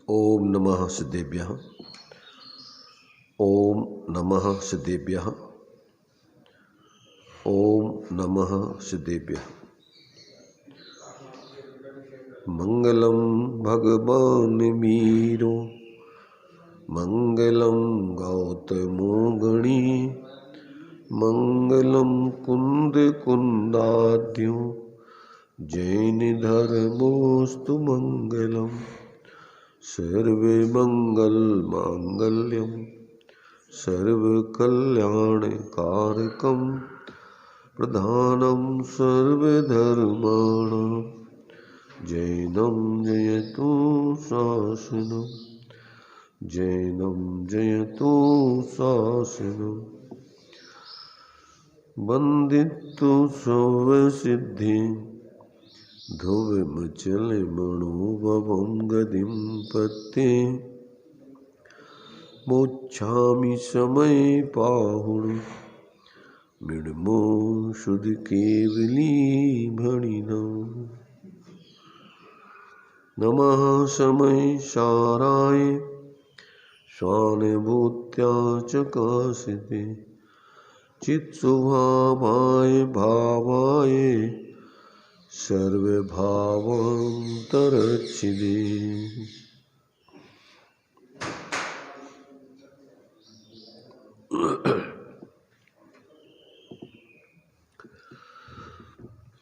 ओम नमः सिद्धेभ्यः। ओम नमः सिद्धेभ्यः। ओम नमः सिद्धेभ्यः। मंगलम भगवान मीरो, मंगलम गौतमो गणी, मंगलम कुंद कुंदाद्यो, जैन धर्मोस्तु मंगलम। सर्वे मंगल मांगल्यम, सर्व कल्याण कारकम, प्रधानम सर्वधर्माणां, जैनम जयतु शासनम, जैनम जयतु शासनम। वंदितु सर्वसिद्धि, ध्रुवमचल मनोभवं गतिं पत्ते, मोक्षामि समय पाहुण, मृण्मो शुद्ध केवली भणिनम्। नमः समय साराय, स्वानुभूत्या चकाशिते, चित्स्वभावाय भावाय, सर्वभावान्तरच्छिदे।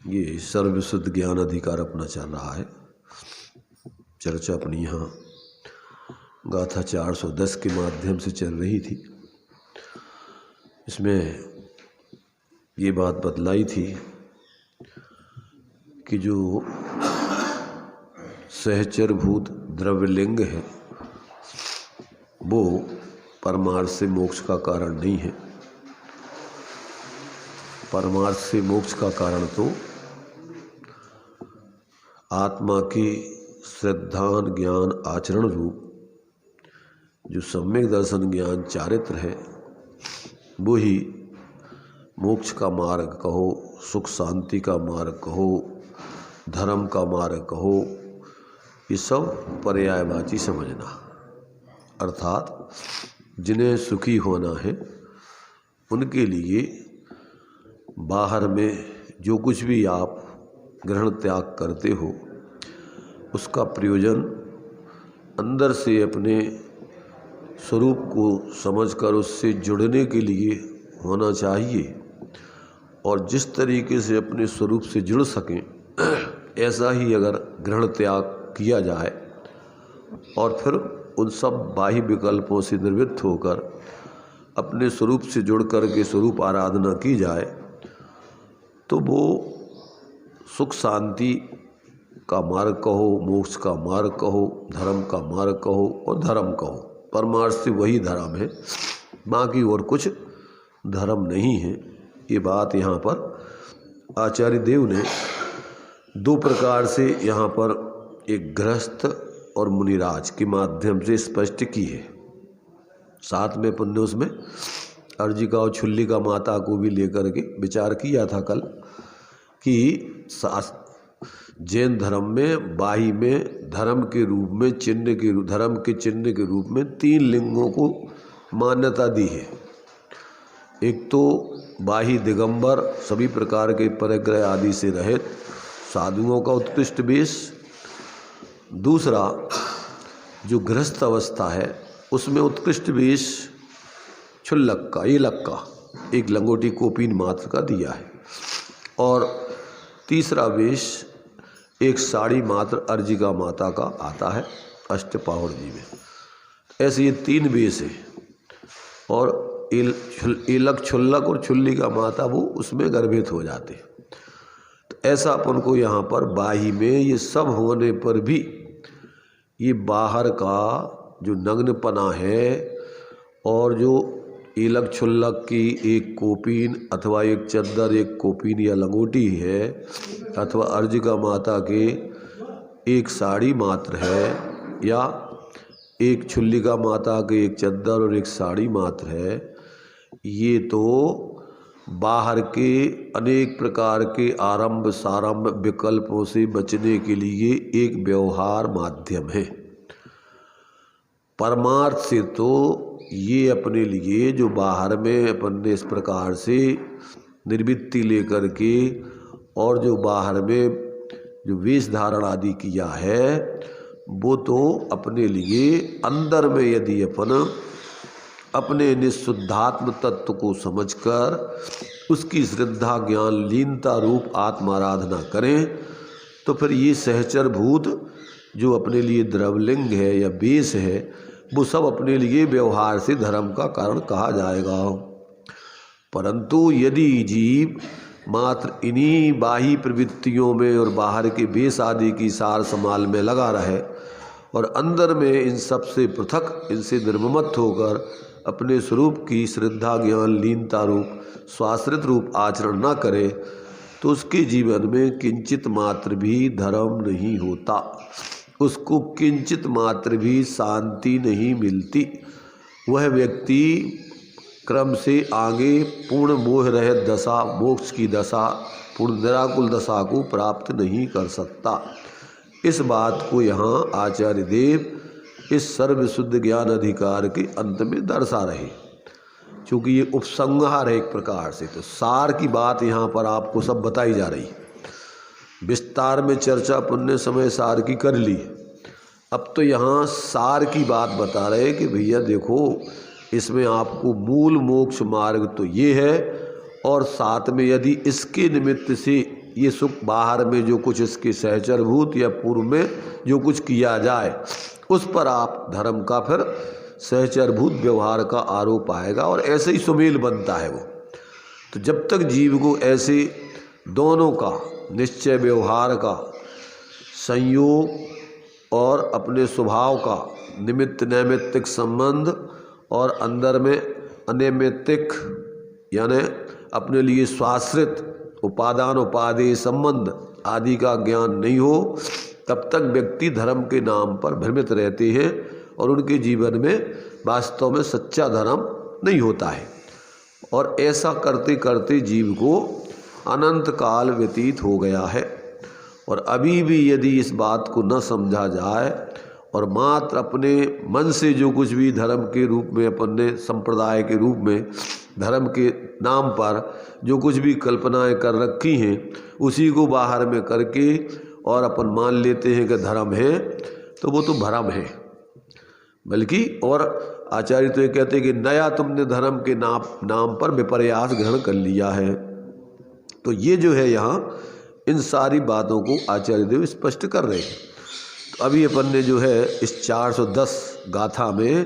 ये सर्वशुद्ध ज्ञान अधिकार अपना चल रहा है। चर्चा अपनी यहाँ गाथा 410 के माध्यम से चल रही थी। इसमें ये बात बतलाई थी कि जो सहचरभूत द्रव्यलिंग है वो परमार्थ से मोक्ष का कारण नहीं है। परमार्थ से मोक्ष का कारण तो आत्मा के श्रद्धान ज्ञान आचरण रूप जो सम्यक दर्शन ज्ञान चारित्र है, वो ही मोक्ष का मार्ग कहो, सुख शांति का मार्ग कहो, धर्म का मार्ग कहो, ये सब पर्यायवाची समझना। अर्थात जिन्हें सुखी होना है उनके लिए बाहर में जो कुछ भी आप ग्रहण त्याग करते हो उसका प्रयोजन अंदर से अपने स्वरूप को समझकर उससे जुड़ने के लिए होना चाहिए। और जिस तरीके से अपने स्वरूप से जुड़ सकें ऐसा ही अगर ग्रहण त्याग किया जाए और फिर उन सब बाह्य विकल्पों से निर्वृत्त होकर अपने स्वरूप से जुड़ कर के स्वरूप आराधना की जाए तो वो सुख शांति का मार्ग कहो, मोक्ष का मार्ग कहो, धर्म का मार्ग कहो और धर्म कहो, परमार्थ से वही धर्म है, बाकी और कुछ धर्म नहीं है। ये बात यहाँ पर आचार्य देव ने दो प्रकार से यहाँ पर एक गृहस्थ और मुनिराज के माध्यम से स्पष्ट की है। साथ में पुण्य उसमें अर्जिका और छुल्लिका माता को भी लेकर के विचार किया था कल कि जैन धर्म में बाही में धर्म के रूप में धर्म के चिन्ह के रूप में 3 लिंगों को मान्यता दी है। एक तो बाही दिगंबर सभी प्रकार के परिग्रह आदि से रहित साधुओं का उत्कृष्ट वेश, दूसरा जो गृहस्थ अवस्था है उसमें उत्कृष्ट वेश क्षुल्लक का, एलक का, एक लंगोटी कोपीन मात्र का दिया है, और तीसरा वेश एक साड़ी मात्र अर्जिका माता का आता है अष्टपाहुर जी में। ऐसे ये 3 वेश है और एलक, क्षुल्लक और छुल्लिका माता वो उसमें गर्भित हो जाते। तो ऐसा अपन को यहाँ पर बाही में ये सब होने पर भी ये बाहर का जो नग्नपना है और जो एलक छुल्लक की एक कोपीन अथवा एक चद्दर, एक कोपीन या लंगोटी है, अथवा अर्जिका माता के एक साड़ी मात्र है, या एक छुल्लिका माता के एक चद्दर और एक साड़ी मात्र है, ये तो बाहर के अनेक प्रकार के आरंभ सारंभ विकल्पों से बचने के लिए एक व्यवहार माध्यम है। परमार्थ से तो ये अपने लिए जो बाहर में अपन ने इस प्रकार से निर्वृत्ति लेकर के और जो बाहर में जो वेश धारण आदि किया है, वो तो अपने लिए अंदर में यदि अपन अपने निःशुद्धात्म तत्व को समझकर उसकी श्रद्धा ज्ञान लीनता रूप आत्माराधना करें, तो फिर ये सहचर भूत जो अपने लिए द्रवलिंग है या बेस है, वो सब अपने लिए व्यवहार से धर्म का कारण कहा जाएगा। परंतु यदि जीव मात्र इन्हीं बाह्य प्रवृत्तियों में और बाहर के बेस आदि की सार संभाल में लगा रहे और अंदर में इन सब से पृथक, इनसे निर्ममत होकर अपने स्वरूप की श्रद्धा ज्ञान लीनता रूप स्वाश्रित रूप आचरण न करे, तो उसके जीवन में किंचित मात्र भी धर्म नहीं होता, उसको किंचित मात्र भी शांति नहीं मिलती। वह व्यक्ति क्रम से आगे पूर्ण मोह रहित दशा, मोक्ष की दशा, पूर्ण निराकुल दशा को प्राप्त नहीं कर सकता। इस बात को यहाँ आचार्य देव इस सर्वशुद्ध ज्ञान अधिकार के अंत में दर्शा रहे, क्योंकि ये उपसंहार है एक प्रकार से। तो सार की बात यहाँ पर आपको सब बताई जा रही है। विस्तार में चर्चा पुण्य समय सार की कर ली, अब तो यहाँ सार की बात बता रहे कि भैया देखो, इसमें आपको मूल मोक्ष मार्ग तो ये है, और साथ में यदि इसके निमित्त से ये सुख बाहर में जो कुछ इसके सहचरभूत या पूर्व में जो कुछ किया जाए, उस पर आप धर्म का फिर सहचरभूत व्यवहार का आरोप आएगा और ऐसे ही सुमेल बनता है वो। तो जब तक जीव को ऐसे दोनों का निश्चय व्यवहार का संयोग और अपने स्वभाव का निमित्त नैमित्तिक संबंध और अंदर में अनैमित्तिक यानी अपने लिए स्वाश्रित उपादान उपादेय संबंध आदि का ज्ञान नहीं हो, तब तक व्यक्ति धर्म के नाम पर भ्रमित रहते हैं और उनके जीवन में वास्तव में सच्चा धर्म नहीं होता है। और ऐसा करते करते जीव को अनंत काल व्यतीत हो गया है। और अभी भी यदि इस बात को न समझा जाए और मात्र अपने मन से जो कुछ भी धर्म के रूप में अपन ने संप्रदाय के रूप में धर्म के नाम पर जो कुछ भी कल्पनाएं कर रखी हैं, उसी को बाहर में करके और अपन मान लेते हैं कि धर्म है, तो वो तो भ्रम है। बल्कि और आचार्य तो ये कहते हैं कि नया तुमने धर्म के नाम पर विपर्यास ग्रहण कर लिया है। तो ये जो है यहाँ इन सारी बातों को आचार्य देव स्पष्ट कर रहे हैं। तो अभी अपन ने जो है इस 410 गाथा में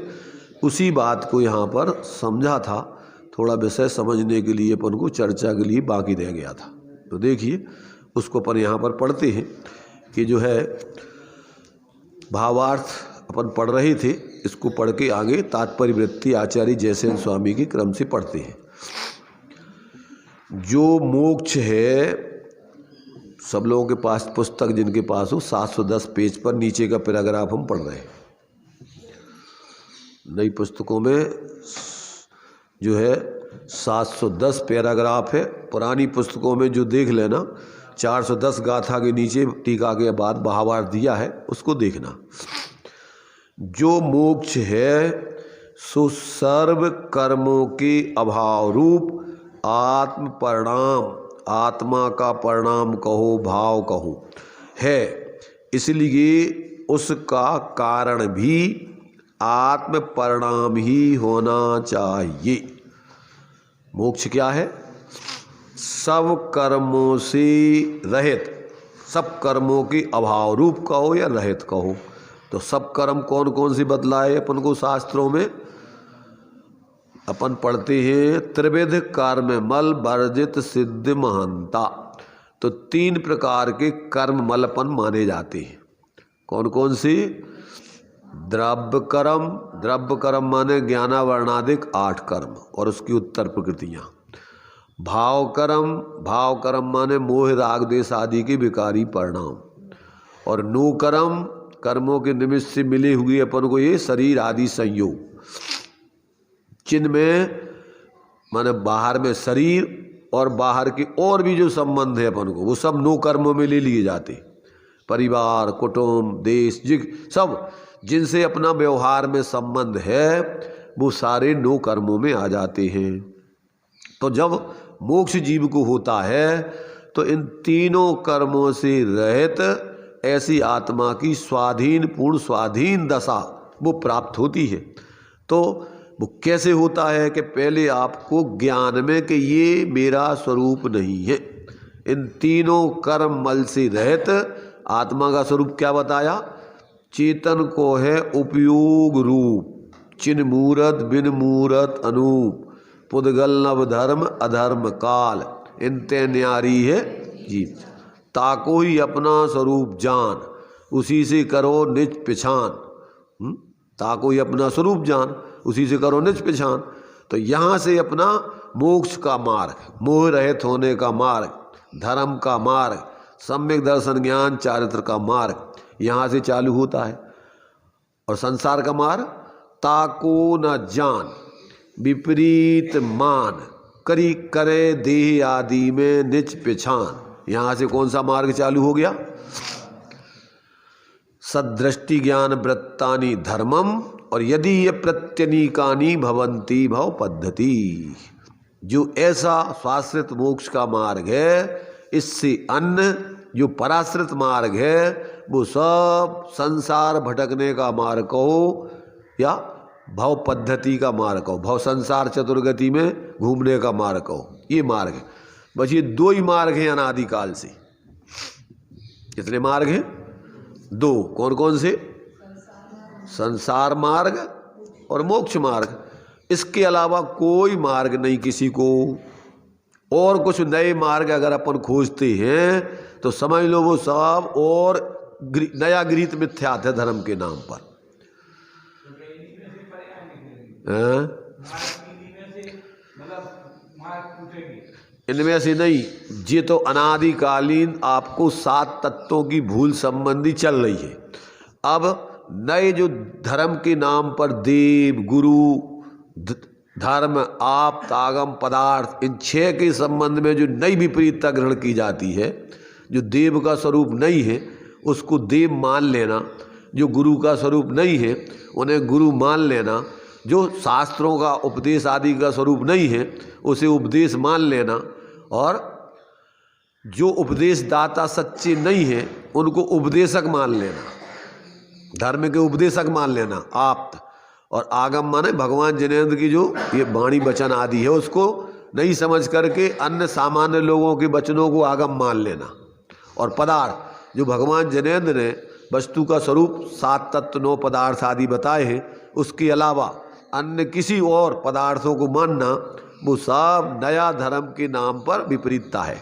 उसी बात को यहाँ पर समझा था, थोड़ा विषय समझने के लिए अपन को चर्चा के लिए बाकी रह गया था। तो देखिए उसको अपन यहाँ पर पढ़ते हैं कि जो है भावार्थ अपन पढ़ रहे थे, इसको पढ़ के आगे तात्पर्य वृत्ति आचार्य जयसेन स्वामी के क्रम से पढ़ते हैं। जो मोक्ष है, सब लोगों के पास पुस्तक जिनके पास हो 710 पेज पर नीचे का पैराग्राफ हम पढ़ रहे हैं। नई पुस्तकों में जो है 710 पैराग्राफ है, पुरानी पुस्तकों में जो देख लेना 410 गाथा के नीचे टीका के बाद भावार्थ दिया है, उसको देखना। जो मोक्ष है सो सर्व कर्मों के अभाव रूप आत्म परिणाम, आत्मा का परिणाम कहो भाव कहो है, इसलिए उसका कारण भी आत्म परिणाम ही होना चाहिए। मोक्ष क्या है? सब कर्मों से रहित, सब कर्मों के अभाव रूप कहो या रहित कहो। तो सब कर्म कौन कौन सी बतलाए अपन को शास्त्रों में? अपन पढ़ते हैं त्रिविध कर्म मल वर्जित सिद्ध महानता। तो 3 प्रकार के कर्म मलपन माने जाते हैं। कौन कौन से? द्रव्य कर्म, द्रव्य कर्म माने ज्ञानावरणादिक 8 कर्म और उसकी उत्तर प्रकृतियाँ। भाव कर्म, भाव कर्म माने मोह राग देश आदि के विकारी परिणाम। और नो कर्म, कर्मों के निमित्त से मिले हुए अपन को ये शरीर आदि संयोग, जिनमें माने बाहर में शरीर और बाहर के और भी जो संबंध है अपन को, वो सब नो कर्मों में ले लिए जाते। परिवार, कुटुंब, देश, सब जिनसे अपना व्यवहार में संबंध है वो सारे 9 कर्मों में आ जाते हैं। तो जब मोक्ष जीव को होता है तो इन तीनों कर्मों से रहित ऐसी आत्मा की स्वाधीन, पूर्ण स्वाधीन दशा वो प्राप्त होती है। तो वो कैसे होता है कि पहले आपको ज्ञान में कि ये मेरा स्वरूप नहीं है, इन तीनों कर्म मल से रहित आत्मा का स्वरूप क्या बताया? चेतन को है उपयोग रूप, चिन्ह मूरत बिन मूरत अनूप, पुद्गल नव धर्म अधर्म काल, इनते न्यारी है जीत। ताको ही अपना स्वरूप जान, उसी से करो निज पिछान। ताको ही अपना स्वरूप जान, उसी से करो निज पिछान। तो यहाँ से अपना मोक्ष का मार्ग, मोह रहित होने का मार्ग, धर्म का मार्ग, सम्यक दर्शन ज्ञान चारित्र का मार्ग यहाँ से चालू होता है। और संसार का मार्ग, ताको न जान विपरीत मान, करी करे देह आदि में निज पिछान। यहाँ से कौन सा मार्ग चालू हो गया? सदृष्टि ज्ञान वृत्तानि धर्मम और यदि ये प्रत्यनीकानि भवंती भव पद्धति। जो ऐसा स्वाश्रित मोक्ष का मार्ग है, इससे अन्य जो पराश्रित मार्ग है वो सब संसार भटकने का मार्ग कहो या भव पद्धति का मार्ग कहो, भव संसार चतुर्गति में घूमने का मार्ग कहो, ये मार्ग है। बस ये 2 ही मार्ग हैं अनादिकाल से। कितने मार्ग हैं? 2। कौन कौन से? संसार मार्ग और मोक्ष मार्ग। इसके अलावा कोई मार्ग नहीं किसी को। और कुछ नए मार्ग अगर अपन खोजते हैं तो समझ लो वो सब और नया गृहीत मिथ्यात है धर्म के नाम पर। इनमें से नहीं, ये तो अनादिकालीन आपको 7 तत्वों की भूल संबंधी चल रही है। अब नए जो धर्म के नाम पर देव, गुरु, धर्म, आप, तागम, पदार्थ, इन 6 के संबंध में जो नई विपरीतता ग्रहण की जाती है, जो देव का स्वरूप नहीं है उसको देव मान लेना, जो गुरु का स्वरूप नहीं है उन्हें गुरु मान लेना, जो शास्त्रों का उपदेश आदि का स्वरूप नहीं है उसे उपदेश मान लेना, और जो उपदेश दाता सच्चे नहीं है उनको उपदेशक मान लेना, धर्म के उपदेशक मान लेना आप्त। और आगम माने भगवान जिनेंद्र की जो ये वाणी वचन आदि है उसको नहीं समझ करके अन्य सामान्य लोगों के वचनों को आगम मान लेना। और पदार्थ जो भगवान जिनेंद्र ने वस्तु का स्वरूप 7 तत्व 9 पदार्थ आदि बताए हैं, उसके अलावा अन्य किसी और पदार्थों को मानना, वो सब नया धर्म के नाम पर विपरीतता है।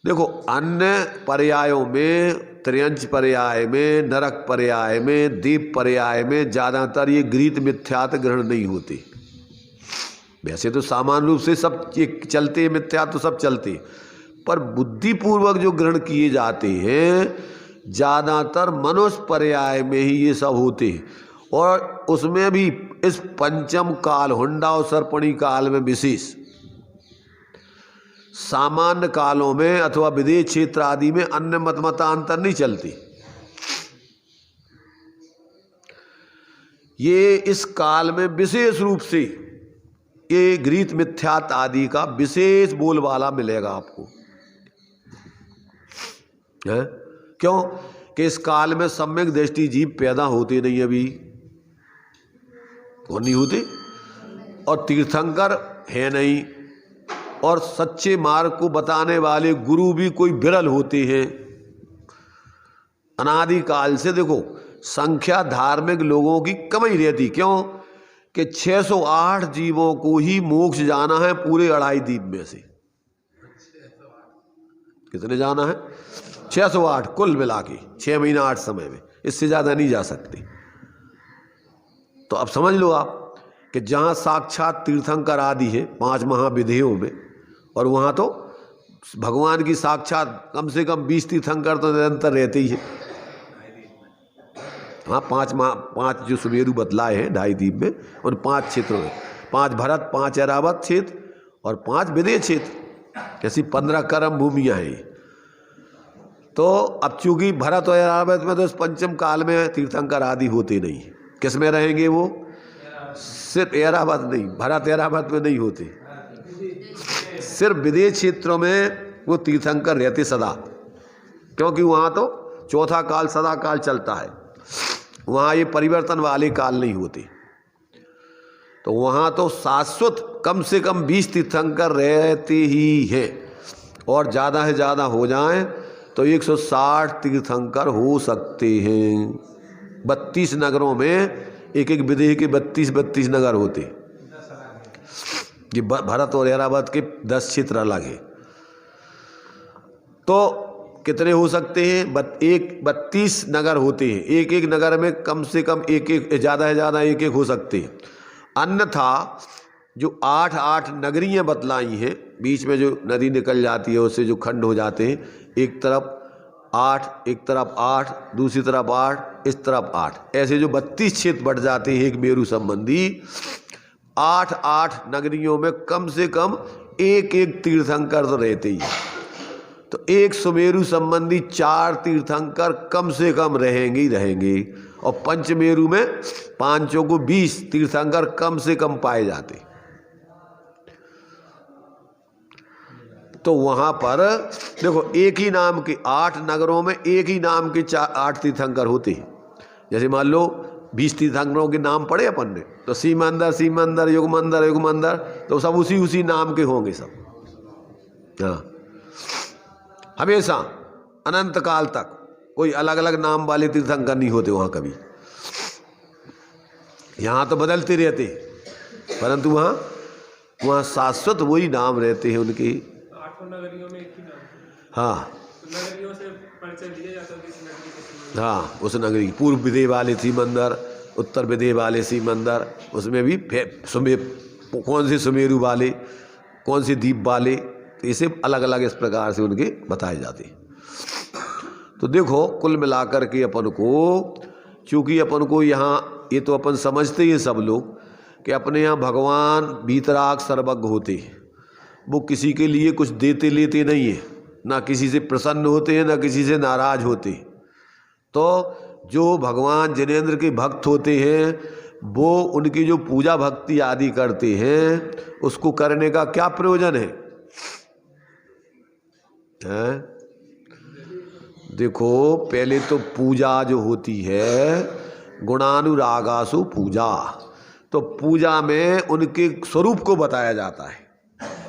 देखो, अन्य पर्यायों में, त्र्यंच पर्याय में, नरक पर्याय में, दीप पर्याय में ज़्यादातर ये गृहीत मिथ्यात ग्रहण नहीं होते। वैसे तो सामान्य रूप से सब ये चलते, मिथ्यात तो सब चलते, पर बुद्धिपूर्वक जो ग्रहण किए जाते हैं ज़्यादातर मनुष्य पर्याय में ही ये सब होते हैं। और उसमें भी इस पंचम काल, हुंडा और सर्पणी काल में विशेष, सामान्य कालों में अथवा विदेश क्षेत्र आदि में अन्य मतांतर नहीं चलती। ये इस काल में विशेष रूप से ये गृहीत मिथ्यात आदि का विशेष बोलबाला मिलेगा आपको। है क्यों? कि इस काल में सम्यक दृष्टि जीव पैदा होते नहीं, अभी कौन नहीं होते, और तीर्थंकर है नहीं, और सच्चे मार्ग को बताने वाले गुरु भी कोई विरल होते हैं। अनादिकाल से देखो संख्या धार्मिक लोगों की कम ही रहती। क्यों? कि 608 जीवों को ही मोक्ष जाना है पूरे 2.5 द्वीप में से। कितने जाना है? 608 कुल मिला के 6 महीना 8 समय में, इससे ज़्यादा नहीं जा सकते। तो अब समझ लो आप कि जहाँ साक्षात तीर्थंकर आदि है 5 महाविधियों में, और वहाँ तो भगवान की साक्षात कम से कम 20 तीर्थंकर तो निरंतर रहते ही है। हाँ, 5 जो सुमेरु बतलाए हैं 2.5 द्वीप में, उन 5 क्षेत्रों में, 5 भरत, 5 ऐरावत क्षेत्र और 5 विदेह क्षेत्र, ऐसी 15 कर्म भूमियाँ हैं। तो अब चूंकि भरत और ऐरावत में तो इस पंचम काल में तीर्थंकर आदि होते नहीं, किस में रहेंगे वो? सिर्फ ऐरावत नहीं, भरत ऐरावत में नहीं होते, सिर्फ विदेश क्षेत्रों में वो तीर्थंकर रहते सदा, क्योंकि वहाँ तो चौथा काल सदा काल चलता है, वहाँ ये परिवर्तन वाले काल नहीं होते। तो वहाँ तो शाश्वत कम से कम 20 तीर्थंकर रहते ही हैं, और ज़्यादा से ज़्यादा हो जाएं तो 160 तीर्थंकर हो सकते हैं। 32 नगरों में एक एक विदेह के 32 नगर होते। ये भरत और ऐरावत के 10 क्षेत्र अलग हैं। तो कितने हो सकते हैं? 32 नगर होते हैं, एक एक नगर में कम से कम एक एक, ज़्यादा से ज़्यादा एक एक हो सकते हैं। अन्यथा जो 8 नगरियाँ बतलाई हैं, बीच में जो नदी निकल जाती है उससे जो खंड हो जाते हैं, एक तरफ 8, एक तरफ 8, दूसरी तरफ 8, इस तरफ 8, ऐसे जो 32 क्षेत्र बढ़ जाते हैं एक मेरु संबंधी। 8 नगरियों में कम से कम एक एक तीर्थंकर तो रहते ही, तो एक सुमेरु संबंधी 4 तीर्थंकर कम से कम रहेंगे ही रहेंगे। और पंचमेरु में 5 को 20 तीर्थंकर कम से कम पाए जाते। तो वहां पर देखो एक ही नाम के 8 नगरों में एक ही नाम के 8 तीर्थंकर होते हैं। जैसे मान लो 20 तीर्थंकरों के नाम पढ़े अपन ने, तो सीमंदर युगमंदर तो सब उसी नाम के होंगे सब। हाँ, हमेशा अनंत काल तक कोई अलग अलग नाम वाले तीर्थंकर नहीं होते वहाँ कभी। यहाँ तो बदलते रहते, परंतु वहाँ शाश्वत वही नाम रहते हैं उनके। 8 नगरियों में एक ही नाम। हाँ, नगरियों से परिचय दिया जाता है किस नगरी के। हाँ, उस नगरी पूर्व विदेह वाले सीमंदर, उत्तर विदेह वाले सीमंदर, उसमें भी कौन से सुमेरु वाले, कौन से द्वीप वाले, तो इसे अलग अलग इस प्रकार से उनके बताए जाते हैं। तो देखो कुल मिलाकर के अपन को, चूँकि अपन को यहाँ ये तो अपन समझते ही सब लोग कि अपने यहाँ भगवान वीतराग सर्वज्ञ होते हैं, वो किसी के लिए कुछ देते लेते नहीं है, ना किसी से प्रसन्न होते हैं ना किसी से नाराज होते। तो जो भगवान जिनेंद्र के भक्त होते हैं वो उनकी जो पूजा भक्ति आदि करते हैं, उसको करने का क्या प्रयोजन है? देखो पहले तो पूजा जो होती है गुणानुरागासु पूजा, तो पूजा में उनके स्वरूप को बताया जाता है।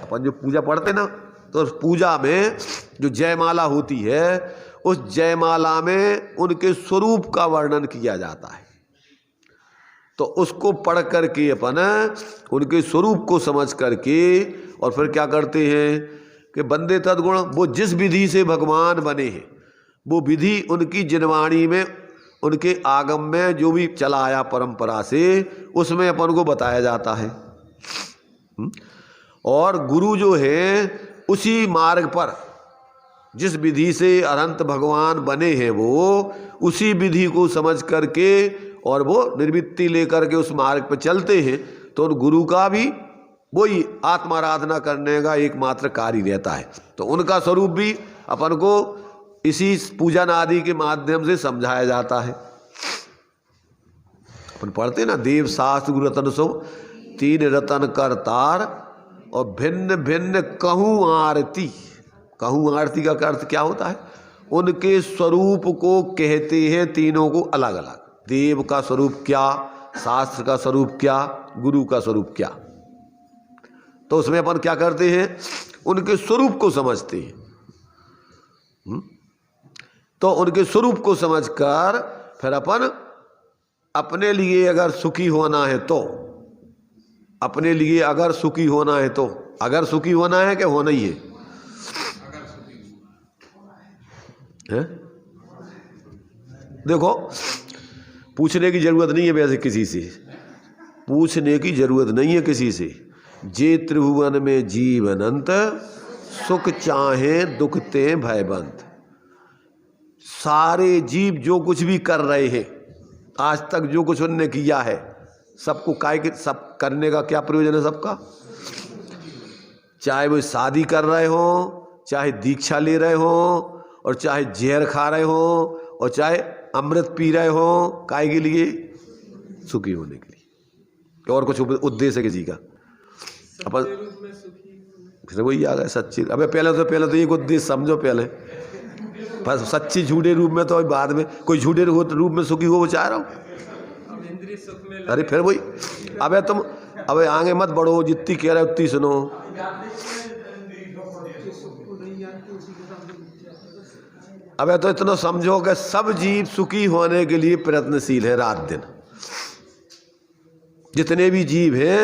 अपन जो पूजा पढ़ते ना, तो उस पूजा में जो जयमाला होती है, उस जयमाला में उनके स्वरूप का वर्णन किया जाता है। तो उसको पढ़ करके अपन उनके स्वरूप को समझ करके और फिर क्या करते हैं कि बंदे तद्गुण, वो जिस विधि से भगवान बने हैं वो विधि उनकी जिनवाणी में, उनके आगम में जो भी चला आया परंपरा से, उसमें अपन को बताया जाता है। और गुरु जो है उसी मार्ग पर, जिस विधि से अनंत भगवान बने हैं वो उसी विधि को समझ करके और वो निर्वृत्ति लेकर के उस मार्ग पर चलते हैं। तो उन गुरु का भी वही आत्माराधना करने का एकमात्र कार्य रहता है। तो उनका स्वरूप भी अपन को इसी पूजन आदि के माध्यम से समझाया जाता है। अपन पढ़ते ना, देव शास्त्र गुरु रतन सो 3 रतन करतार और भिन्न भिन्न कहूँ आरती। कहूँ आरती का अर्थ क्या होता है? उनके स्वरूप को कहते हैं तीनों को अलग अलग। देव का स्वरूप क्या, शास्त्र का स्वरूप क्या, गुरु का स्वरूप क्या। तो उसमें अपन क्या करते हैं, उनके स्वरूप को समझते हैं। तो उनके स्वरूप को समझकर फिर अपन अपने लिए अगर सुखी होना है तो, अपने लिए अगर सुखी होना है तो, अगर सुखी होना है क्या होना ही है? देखो पूछने की जरूरत नहीं है, वैसे किसी से पूछने की जरूरत नहीं है किसी से। जे त्रिभुवन में जीव अनंत, सुख चाहे दुख ते भयबंत। सारे जीव जो कुछ भी कर रहे हैं, आज तक जो कुछ उन्होंने किया है, सबको काय के सब करने का क्या प्रयोजन है सबका? चाहे वो शादी कर रहे हो, चाहे दीक्षा ले रहे हो, और चाहे जहर खा रहे हो और चाहे अमृत पी रहे हो, काय के लिए? सुखी होने के लिए। और कुछ उद्देश्य है किसी का? अपन रूप में सुखी फिर वही आ गए सच्ची। अबे पहले तो एक उद्देश्य समझो पहले, बस सच्ची झूठे रूप में तो बाद में कोई झूठे रूप में सुखी हो वो चाह रहा हूँ। अब इंद्रिय सुख में अरे फिर वही, अबे तुम अबे आगे मत बढ़ो, जितनी कह रहे उतनी सुनो। अबे तो इतना समझो कि सब जीव सुखी होने के लिए प्रयत्नशील है रात दिन। जितने भी जीव हैं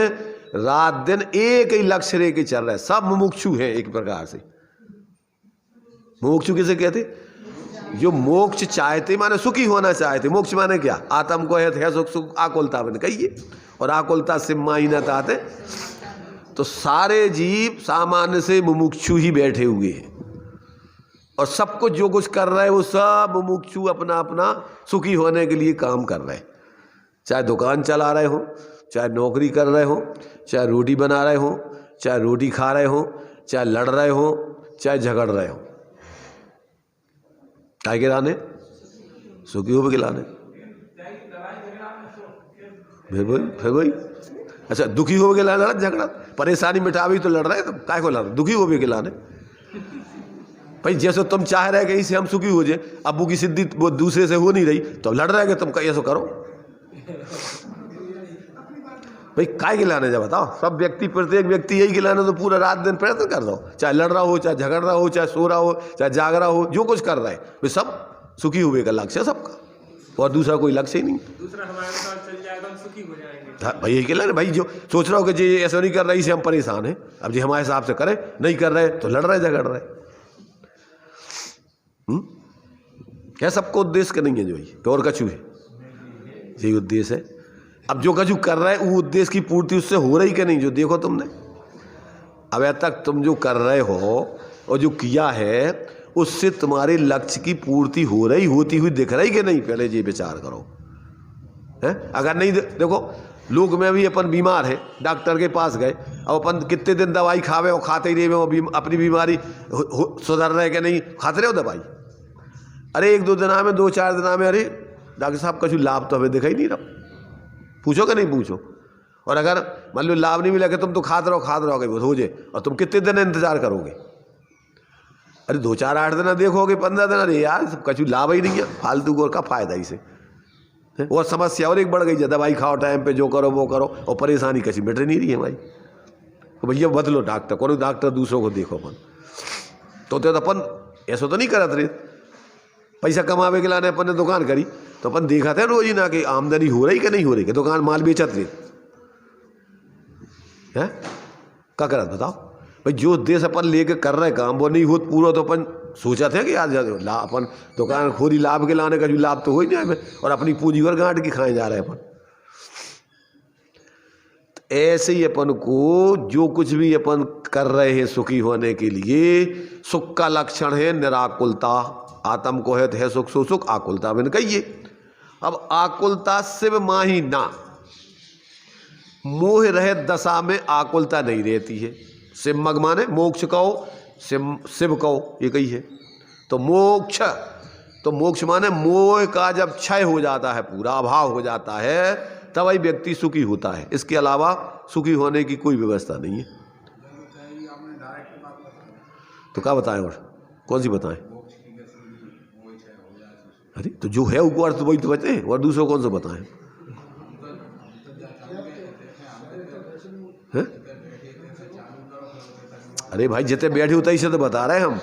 रात दिन एक ही लक्ष्य लेके चल रहे हैं, सब मुमुक्षु हैं एक प्रकार से। मुमुक्षु किसे कहते? जो मोक्ष चाहते माने सुखी होना चाहते। मोक्ष माने क्या? आत्म को है सुख सुख आकुलता बन कहिए, और आकुलता से माइनत आते। तो सारे जीव सामान्य से मुमुक्षु ही बैठे हुए हैं, और सब कुछ जो कुछ कर रहे हैं वो सब मुमुक्षु अपना अपना सुखी होने के लिए काम कर रहे हैं। चाहे दुकान चला रहे हो, चाहे नौकरी कर रहे हो, चाहे रोटी बना रहे हो, चाहे रोटी खा रहे हो, चाहे लड़ रहे हो, चाहे झगड़ रहे हो, काय के लाने? सुखी हो के लाने। फिर वही अच्छा, दुखी हो के लाने लड़ झगड़ा, परेशानी मिटावी तो लड़ रहे तुम, काय को लड़ रहे? दुखी हो के लाने। भाई जैसे तुम चाह रहे कि इससे हम सुखी हो जाए, अबू की सिद्धि वो दूसरे से हो नहीं रही तो लड़ रहे कि तुम ऐसा करो। भाई काय के लाने? जा बताओ। सब व्यक्ति, प्रत्येक व्यक्ति यही गिलाने तो पूरा रात दिन प्रयत्न कर रहा हो, चाहे लड़ रहा हो, चाहे झगड़ रहा हो, चाहे सो रहा हो, चाहे जाग रहा हो, जो कुछ कर रहा है वे सब सुखी हुए का लक्ष्य है सबका, और दूसरा कोई लक्ष्य ही नहीं। दूसरा हमारे साथ चल जाएगा हम सुखी हो जाएंगे। हाँ भाई यही कहला ना। भाई जो सोच रहा हो कि जी ऐसा नहीं कर रहा, इसे हम परेशान हैं, अब जी हमारे हिसाब से करें, नहीं कर रहे तो लड़ रहे झगड़ रहे। क्या सबको उद्देश्य नहीं है? जो ही और कछु है, यही उद्देश्य है। अब जो कछु कर रहा है वो उद्देश्य की पूर्ति उससे हो रही कि नहीं? जो देखो तुमने अब तक तुम जो कर रहे हो और जो किया है उससे तुम्हारे लक्ष्य की पूर्ति हो रही, होती हुई दिख रही कि नहीं? पहले ये विचार करो है। अगर नहीं देखो, लोग में भी अपन बीमार है, डॉक्टर के पास गए, अब अपन कितने दिन दवाई खावे और खाते ही रहे, अपनी बीमारी सुधर रहे कि नहीं? खाते रहे हो दवाई। अरे एक दो दिन में, दो चार दिन में, अरे डॉक्टर साहब कछु लाभ तो हमें दिखाई नहीं रहा। पूछो कि नहीं पूछो? और अगर मान लो लाभ नहीं मिला कि तुम तो खाते रहोगे वो हो जाए, और तुम कितने दिन इंतजार करोगे? अरे 2 4 8 दिन देखोगे, 15 दिन, अरे यार कछु लाभ ही नहीं है, फालतू को का फायदा इसे। और समस्या और एक बढ़ गई है, दवाई खाओ टाइम पे, जो करो वो करो, और परेशानी कभी मिट नहीं रही है भाई। तो भैया बदलो डॉक्टर, कौन डॉक्टर दूसरों को देखो अपन। तो अपन ऐसा तो नहीं करत रहे, पैसा कमावे के लाने अपन ने दुकान करी तो अपन देखा था रोज ही ना कि आमदनी हो रही कि नहीं हो रही, कि दुकान माल बेचत रही है। क्या करत बताओ भाई? जो देश अपन लेके कर रहे काम वो नहीं हो पूरा, तो अपन सोचा था कि आज अपन दुकान खोली लाभ के लाने का, जो लाभ तो हो ही नहीं हमें, और अपनी पूंजी और गांठ की खाए जा रहे हैं अपन। ऐसे ही अपन को जो कुछ भी अपन कर रहे हैं सुखी होने के लिए, सुख का लक्षण है निराकुलता। आत्म को है सुख सो सुख, आकुलता बिन कहिए। अब आकुलता शिव माही ना, मोह रहे दशा में आकुलता नहीं रहती है। शिव मग माने मोक्ष कहो, शिव कहो, ये कही है। तो मोक्ष माने मोह का जब क्षय हो जाता है, पूरा अभाव हो जाता है, तब ही व्यक्ति सुखी होता है। इसके अलावा सुखी होने की कोई व्यवस्था नहीं है। तो क्या बताएं और कौन सी बताएं? अरे तो जो है वो अर्थ वही तो बचे, और दूसरों कौन सा बताएं? है? अरे भाई जितने बैठे उतई से तो बता रहे हैं हम,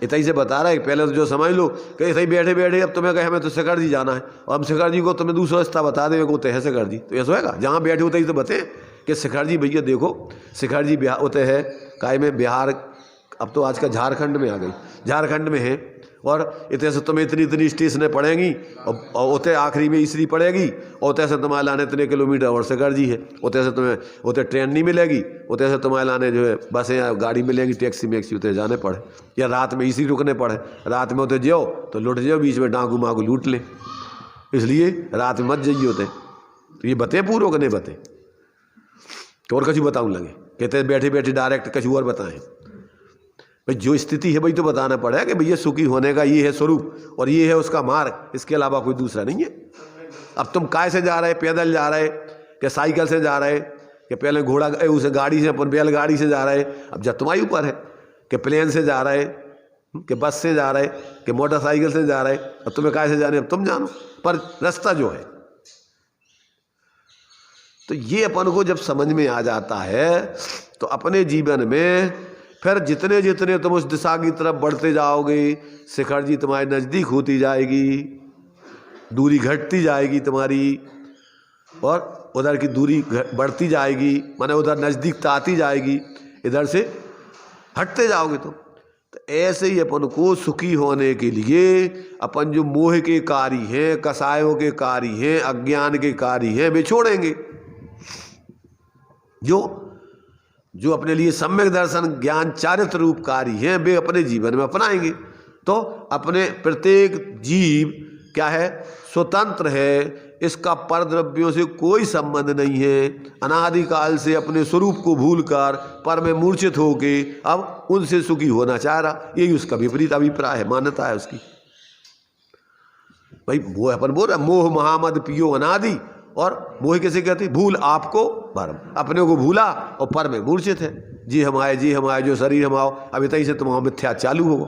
इतनी से बता रहे हैं। पहले तो जो समझ लो कि सही बैठे बैठे अब तुम्हें कहे हमें तो शिखर जी जाना है, और हम शिखर जी को तुम्हें दूसरा रास्ता बता देंगे को है शिखर जी, तो ऐसा होगा? जहाँ बैठे उतई तो बते कि शिखर जी भैया देखो, शिखर जी बिहार होते हैं काय में, बिहार अब तो आज का झारखंड में आ गई, झारखंड में है, और इतने से तुम्हें इतनी स्टेशनें पड़ेंगी, और उतने आखिरी में इसरी पड़ेगी, और उतने से तुम्हारे लाने इतने किलोमीटर और शिखर जी है। उतने से तुम्हें उतने ट्रेन नहीं मिलेगी, उतने से तुम्हारे लाने जो है बसें या गाड़ी मिलेंगी, टैक्सी मैक्सी उतने जाने पड़े, या रात में इसी रुकने पड़े। रात में उतने जाओ तो लुट जाओ, बीच में डाकू माकू लूट लें, इसलिए रात में मत जाइए होते। तो ये बते पूर्व के नहीं बते, तो और कछु बताऊँ लगे कहते बैठे बैठे डायरेक्ट कछु और बताएं। भाई जो स्थिति है वही तो बताना पड़ेगा कि भैया सुखी होने का ये है स्वरूप और ये है उसका मार्ग, इसके अलावा कोई दूसरा नहीं है। अब तुम काय से जा रहे, पैदल जा रहे कि साइकिल से जा रहे कि पहले घोड़ा उसे गाड़ी से अपन बैलगाड़ी से जा रहे, अब जब तुम्हारे ऊपर है कि प्लेन से जा रहे कि बस से जा रहे कि मोटरसाइकिल से जा रहे, अब तुम्हें काय से जाने अब तुम जानो, पर रास्ता जो है। तो ये अपन को जब समझ में आ जाता है तो अपने जीवन में फिर जितने जितने तुम उस दिशा की तरफ बढ़ते जाओगे, शिखर जी तुम्हारे नज़दीक होती जाएगी, दूरी घटती जाएगी तुम्हारी, और उधर की दूरी बढ़ती जाएगी, माने उधर नज़दीकता आती जाएगी, इधर से हटते जाओगे तुम। तो ऐसे ही अपन को सुखी होने के लिए अपन जो मोह के कार्य हैं, कसायों के कार्य हैं, अज्ञान के कार्य हैं, वे छोड़ेंगे। जो अपने लिए सम्यक दर्शन ज्ञान चारित्र रूप कार्य हैं वे अपने जीवन में अपनाएंगे। तो अपने प्रत्येक जीव क्या है, स्वतंत्र है, इसका परद्रव्यों से कोई संबंध नहीं है। अनादिकाल से अपने स्वरूप को भूलकर पर में मूर्छित होके अब उनसे सुखी होना चाह रहा, यही उसका विपरीत अभिप्राय है, मान्यता है उसकी। भाई वो अपन बोल रहे मोह महामद पियो अनादि, और मोह कैसे कहते, भूल आपको भरम, अपने को भूला और पर में मूर्छित है। जी हम आए जो शरीर हम आओ, अभी तई से तुम्हारा मिथ्या चालू होगा।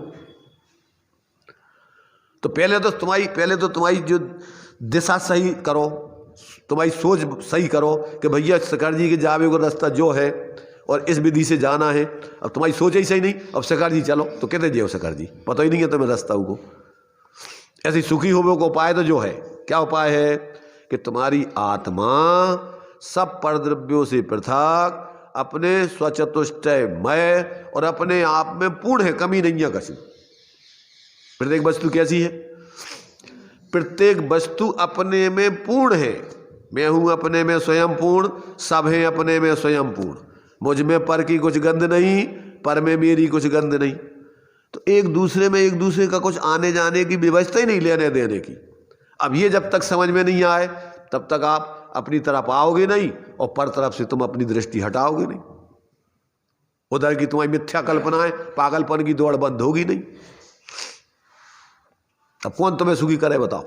तो पहले तो तुम्हारी जो दिशा सही करो, तुम्हारी सोच सही करो कि भैया शिखर जी के जावे को रास्ता जो है और इस विधि से जाना है। अब तुम्हारी सोच ही सही नहीं, अब शिखर जी चलो तो कहते जाओ शिखर जी, पता ही नहीं है तुम्हें रास्ता को। ऐसी सुखी होने का उपाय तो जो है, क्या उपाय है कि तुम्हारी आत्मा सब परद्रव्यों से पृथक अपने स्वचतुष्टयमय और अपने आप में पूर्ण है, कमी नहीं है कसी। प्रत्येक वस्तु कैसी है, प्रत्येक वस्तु अपने में पूर्ण है। मैं हूं अपने में स्वयं पूर्ण, सब है अपने में स्वयं पूर्ण, मुझ में पर की कुछ गंध नहीं, पर में मेरी कुछ गंध नहीं। तो एक दूसरे में एक दूसरे का कुछ आने जाने की व्यवस्था ही नहीं, लेने देने की। अब ये जब तक समझ में नहीं आए तब तक आप अपनी तरफ आओगे नहीं और पर तरफ से तुम अपनी दृष्टि हटाओगे नहीं। उधर की तुम्हारी मिथ्या कल्पनाएं, पागलपन की दौड़ बंद होगी नहीं। अब कौन तुम्हें सुखी करे बताओ।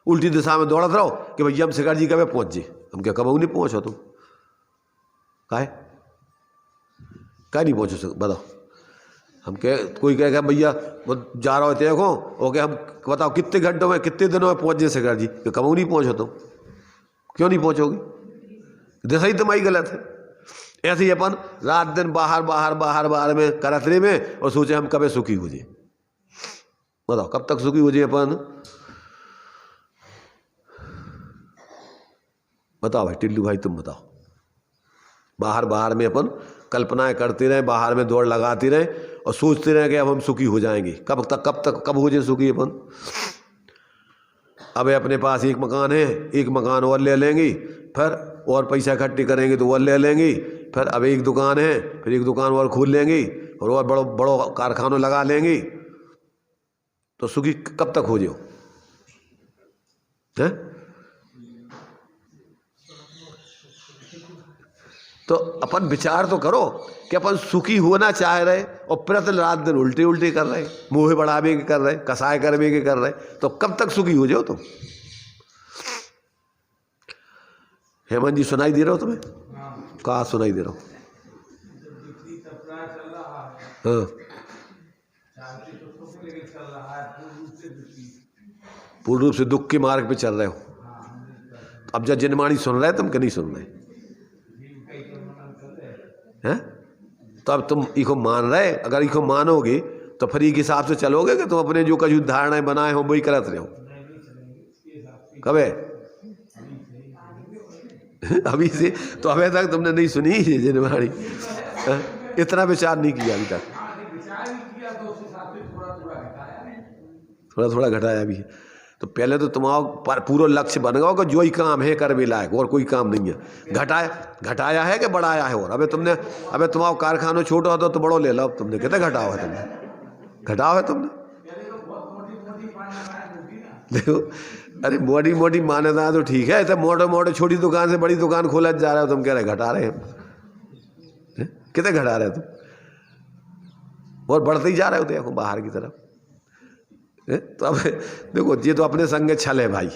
उल्टी दिशा में दौड़त रहो कि भैया हम शिखर जी कब पहुंच जाए, हम क्या कब नहीं पहुंचो तुम, काहे नहीं पहुंचो बताओ। हम कह कोई कहेगा भैया वो जा रहा होते देखो, ओके हम बताओ कितने घंटों में कितने दिनों में पहुंच जाए शिखर जी, कि कब नहीं पहुंचो तुम, क्यों नहीं पहुंचोगे, दिशा ही तुम्हारी गलत है। ऐसे ही अपन रात दिन बाहर में करतरे में और सोचे हम कब सुखी हो जाए। बताओ कब तक सुखी हो जाए अपन, बताओ भाई टिल्लू भाई तुम बताओ। बाहर में अपन कल्पनाएं करते रहे, बाहर में दौड़ लगाते रहे और सोचते रहे कि अब हम सुखी हो जाएंगे। कब हो जाए सुखी अपन। अब अपने पास एक मकान है, एक मकान और ले लेंगे, फिर और पैसा इकट्ठे करेंगे तो और ले लेंगे, फिर अब एक दुकान है, फिर एक दुकान और खोल लेंगे और बड़ो कारखानों लगा लेंगे। तो सुखी कब तक हो जाओ है? तो अपन विचार तो करो कि अपन सुखी होना चाह रहे और प्रति रात दिन उल्टे कर रहे, मोह बढ़ावे के कर रहे, कसाय करवे के कर रहे, तो कब तक सुखी हो जाओ तुम। हेमंत जी सुनाई दे रहा हो तुम्हें? कहा सुनाई दे रहा हो? हाँ पूर्ण रूप से दुख के मार्ग पे चल रहे हो। अब जब जिनवाणी सुन रहे तुम कि नहीं सुन रहे हैं? तो अब तुम इको मान रहे, अगर इको मानोगे तो फिर एक हिसाब से चलोगे कि तुम अपने जो कुछ धारणाएं बनाए हो वही करते रहो। कब है? अभी से तो अभी तक तुमने नहीं सुनी जिनवाणी, इतना विचार नहीं किया अभी तक, थोड़ा घटाया भी है। तो पहले तो तुम्हारा पूरा लक्ष्य बन गया कि जो ही काम है कर भी लायक, और कोई काम नहीं है। घटाया है कि बढ़ाया है? और अबे तुम्हारा कारखाना छोटा होता तो बड़ो ले लो, तुमने कहते घटाओ है, तुमने देखो। अरे मोटी मान्यता तो ठीक है, तो मोटे छोटी दुकान से बड़ी दुकान खोला जा रहा है, तुम कह रहे घटा रहे हैं, कितने घटा रहे तुम? और बढ़ते ही जा रहे होते हैं बाहर की तरफ। तो अब देखो ये तो अपने संग छल है भाई।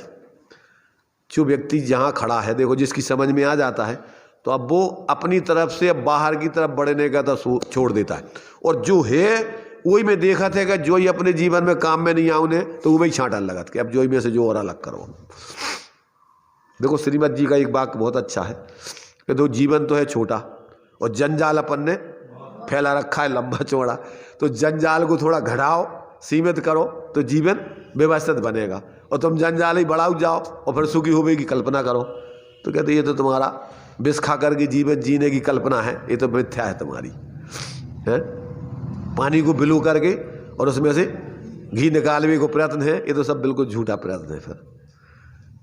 जो व्यक्ति जहाँ खड़ा है, देखो जिसकी समझ में आ जाता है तो अब वो अपनी तरफ से अब बाहर की तरफ बढ़ने का तो छोड़ देता है, और जो है वही में देखा था कि जो ही अपने जीवन में काम में नहीं आउने तो वही छांटन लगत कि अब जो ही में से जो और अलग करो। देखो श्रीमद जी का एक वाक्य बहुत अच्छा है कि दो जीवन तो है छोटा और जंजाल अपन ने फैला रखा है लंबा चौड़ा, तो जंजाल को थोड़ा घटाओ, सीमित करो तो जीवन व्यवस्थित बनेगा, और तुम जंजाल ही बढ़ाओ जाओ और फिर सुखी होने की कल्पना करो। तो कहते ये तो तुम्हारा विष खा करके जीवन जीने की कल्पना है, ये तो मिथ्या है तुम्हारी है। पानी को बिलू करके और उसमें से घी निकालने को प्रयत्न है, ये तो सब बिल्कुल झूठा प्रयत्न है। फिर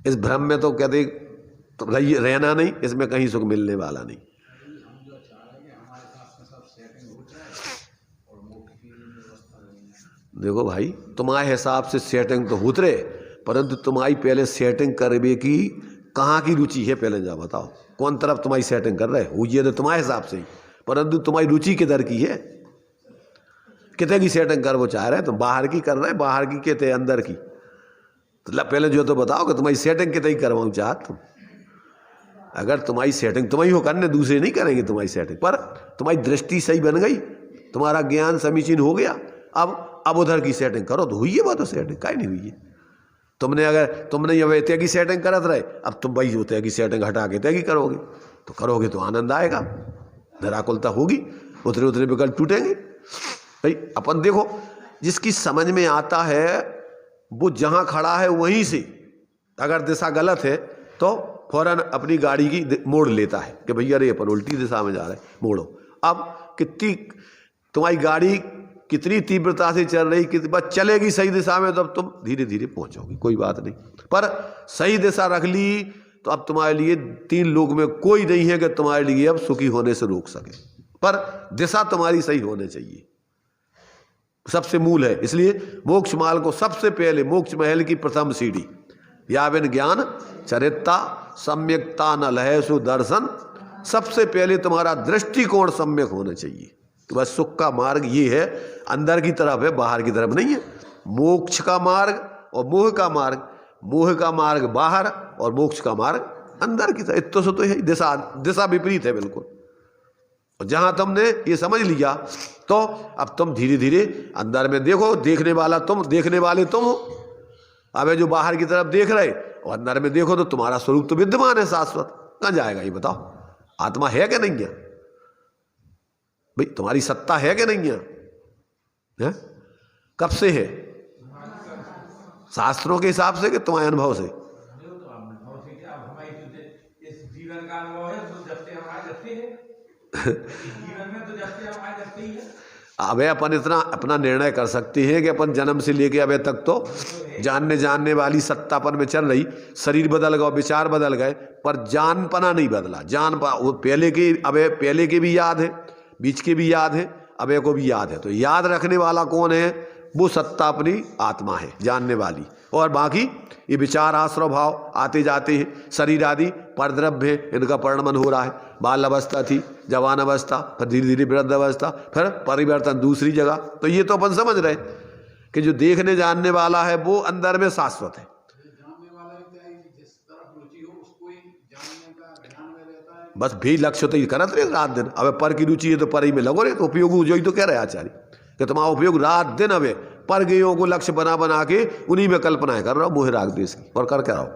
इस भ्रम में तो कहते तो रहना नहीं, इसमें कहीं सुख मिलने वाला नहीं। देखो भाई तुम्हारे हिसाब से सेटिंग तो उतरे, परंतु तुम्हारी पहले सेटिंग करने की कहाँ की रुचि है पहले जा बताओ, कौन तरफ तुम्हारी सेटिंग कर रहे हो, ये तो तुम्हारे हिसाब से ही, परंतु तुम्हारी रुचि किधर की है, कितने की सेटिंग कर वो चाह रहे हैं तुम, बाहर की कर रहे हैं, बाहर की कहते अंदर की, तो पहले जो तो बताओ कि तुम्हारी सेटिंग कितनी करवाऊँ चाह तुम। अगर तुम्हारी सेटिंग तुम्हारी हो करने, दूसरे नहीं करेंगे तुम्हारी सेटिंग, पर तुम्हारी दृष्टि सही बन गई, तुम्हारा ज्ञान समीचीन हो गया, अब उधर की सेटिंग करो तो हुई है बात, तो सेटिंग काहे नहीं हुई है। तुमने अब तय की सेटिंग करत रहे, अब तुम वही तय की सेटिंग हटा के तय की करोगे तो आनंद आएगा, निराकुलता होगी, उतरे उतरे विकल्प टूटेंगे। भाई अपन देखो जिसकी समझ में आता है वो जहाँ खड़ा है वहीं से अगर दिशा गलत है तो फौरन अपनी गाड़ी की मोड़ लेता है कि भैया अरे अपन उल्टी दिशा में जा रहे हैं, मोड़ो। अब कितनी तुम्हारी गाड़ी कितनी तीव्रता से चल रही, कितनी बस चलेगी सही दिशा में, तो अब तुम धीरे धीरे पहुंचोगी, कोई बात नहीं। पर सही दिशा रख ली तो अब तुम्हारे लिए तीन लोग में कोई नहीं है कि तुम्हारे लिए अब सुखी होने से रोक सके, पर दिशा तुम्हारी सही होनी चाहिए, सबसे मूल है। इसलिए मोक्ष माल को सबसे पहले मोक्ष महल की प्रथम सीढ़ी या बिन ज्ञान चरित्ता सम्यकता न लहे सु दर्शन, सबसे पहले तुम्हारा दृष्टिकोण सम्यक होना चाहिए। तो बस सुख का मार्ग ये है, अंदर की तरफ है, बाहर की तरफ नहीं है। मोक्ष का मार्ग और मोह का मार्ग, मोह का मार्ग बाहर और मोक्ष का मार्ग अंदर की तरफ, इतना तो है, दिशा विपरीत है बिल्कुल। और जहां तुमने ये समझ लिया तो अब तुम धीरे धीरे अंदर में देखो, देखने वाला तुम, देखने वाले तुम हो। अब जो बाहर की तरफ देख रहे और अंदर में देखो तो तुम्हारा स्वरूप तो विद्यमान है शाश्वत, कहाँ जाएगा ये बताओ। आत्मा है कि नहीं है भाई, तुम्हारी सत्ता है कि नहीं है? कब से है? शास्त्रों के हिसाब से कि तुम्हारे अनुभव से? अब अपन इतना अपना निर्णय कर सकते हैं कि अपन जन्म से लेके अबे तक तो जानने वाली सत्तापन में चल रही, शरीर बदल गया, विचार बदल गए, पर जानपना नहीं बदला। वो पहले के भी याद है, बीच के भी याद है, अबे को भी याद है। तो याद रखने वाला कौन है? वो सत्ता अपनी आत्मा है जानने वाली, और बाकी ये विचार आश्रव भाव आते जाते हैं, शरीर आदि परद्रव्य है, इनका परिणमन हो रहा है। बाल अवस्था थी, जवान अवस्था, फिर धीरे धीरे वृद्ध अवस्था, फिर परिवर्तन दूसरी जगह। तो ये तो अपन समझ रहे कि जो देखने जानने वाला है वो अंदर में शाश्वत है। बस भी लक्ष्य तो ये करत रहे रात दिन। अब पर की रुचि है तो पर ही में लगो रहे, तो उपयोग जो ही तो कह रहे आचार्य कि तुम्हारा उपयोग रात दिन अब पर गयों को लक्ष्य बना के उन्हीं में कल्पनाएं कर रहा हो, मोह राग देश की, और कर क्या रहो।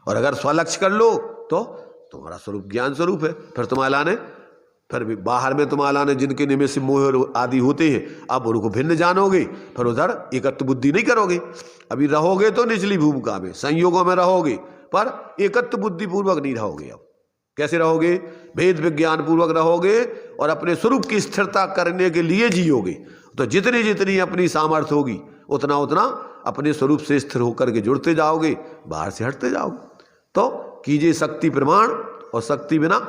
और अगर स्वलक्ष्य कर लो तो तुम्हारा स्वरूप ज्ञान स्वरूप है। फिर तुम्हारा लाने, फिर भी बाहर में तुम्हारा लाने जिनके निमित्त से मोह आदि होते हैं, अब उनको भिन्न जानोगे, फिर उधर एकत्व बुद्धि नहीं करोगे। अभी रहोगे तो निचली भूमिका में, संयोगों में रहोगे, पर एकत्व बुद्धि पूर्वक नहीं रहोगे। अब कैसे रहोगे? भेद विज्ञान पूर्वक रहोगे और अपने स्वरूप की स्थिरता करने के लिए जियोगे। तो जितनी जितनी अपनी सामर्थ्य होगी उतना उतना अपने स्वरूप से स्थिर होकर के जुड़ते जाओगे, बाहर से हटते जाओगे। तो कीजिए शक्ति प्रमाण, और शक्ति बिना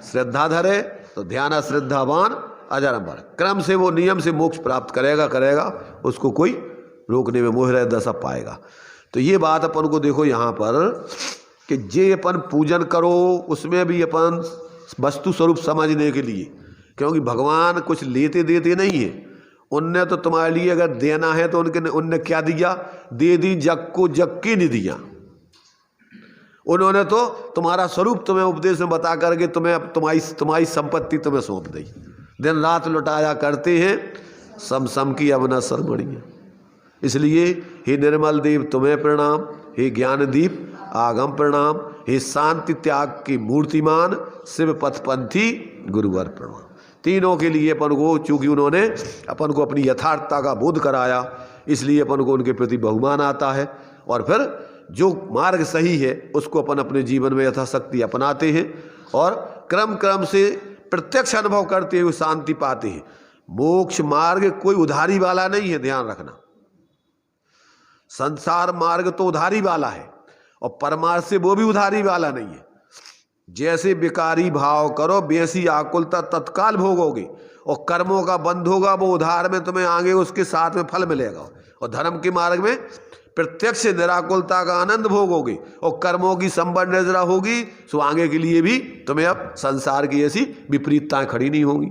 श्रद्धा धरे तो ध्यान श्रद्धावान अजरंबर। क्रम से वो नियम से मोक्ष प्राप्त करेगा, उसको कोई रोकने में मोह रह दशा पाएगा। तो ये बात अपन को देखो यहाँ पर कि जे अपन पूजन करो, उसमें भी अपन वस्तु स्वरूप समझने के लिए, क्योंकि भगवान कुछ लेते देते नहीं है, उनने तो तुम्हारे लिए अगर देना है तो उनने क्या दिया? दे दी जग को जग की निधियां। उन्होंने तो तुम्हारा स्वरूप तुम्हें उपदेश में बता करके तुम्हारी संपत्ति तुम्हें सौंप दी। दिन रात लुटाया करते हैं, सम सम की अब न सरमणिया। इसलिए हे निर्मल देव तुम्हें प्रणाम, हे ज्ञानदीप आगम प्रणाम, हे शांति त्याग की मूर्तिमान शिव पथपंथी गुरुवर प्रणाम। तीनों के लिए अपन को, चूंकि उन्होंने अपन को अपनी यथार्थता का बोध कराया, इसलिए अपन को उनके प्रति बहुमान आता है। और फिर जो मार्ग सही है उसको अपन अपने जीवन में यथाशक्ति अपनाते हैं और क्रम क्रम से प्रत्यक्ष अनुभव करते हुए शांति पाते हैं। मोक्ष मार्ग कोई उधारी वाला नहीं है, ध्यान रखना। संसार मार्ग तो उधारी वाला है और परमार्थ से वो भी उधारी वाला नहीं है। जैसे विकारी भाव करो वैसी आकुलता तत्काल भोगोगे, और कर्मों का बंध होगा वो उधार में तुम्हें आगे उसके साथ में फल मिलेगा। और धर्म के मार्ग में प्रत्यक्ष निराकुलता का आनंद भोगोगे और कर्मों की संबंध नजरा होगी, सो आगे के लिए भी तुम्हें अब संसार की ऐसी विपरीतताएं खड़ी नहीं होंगी।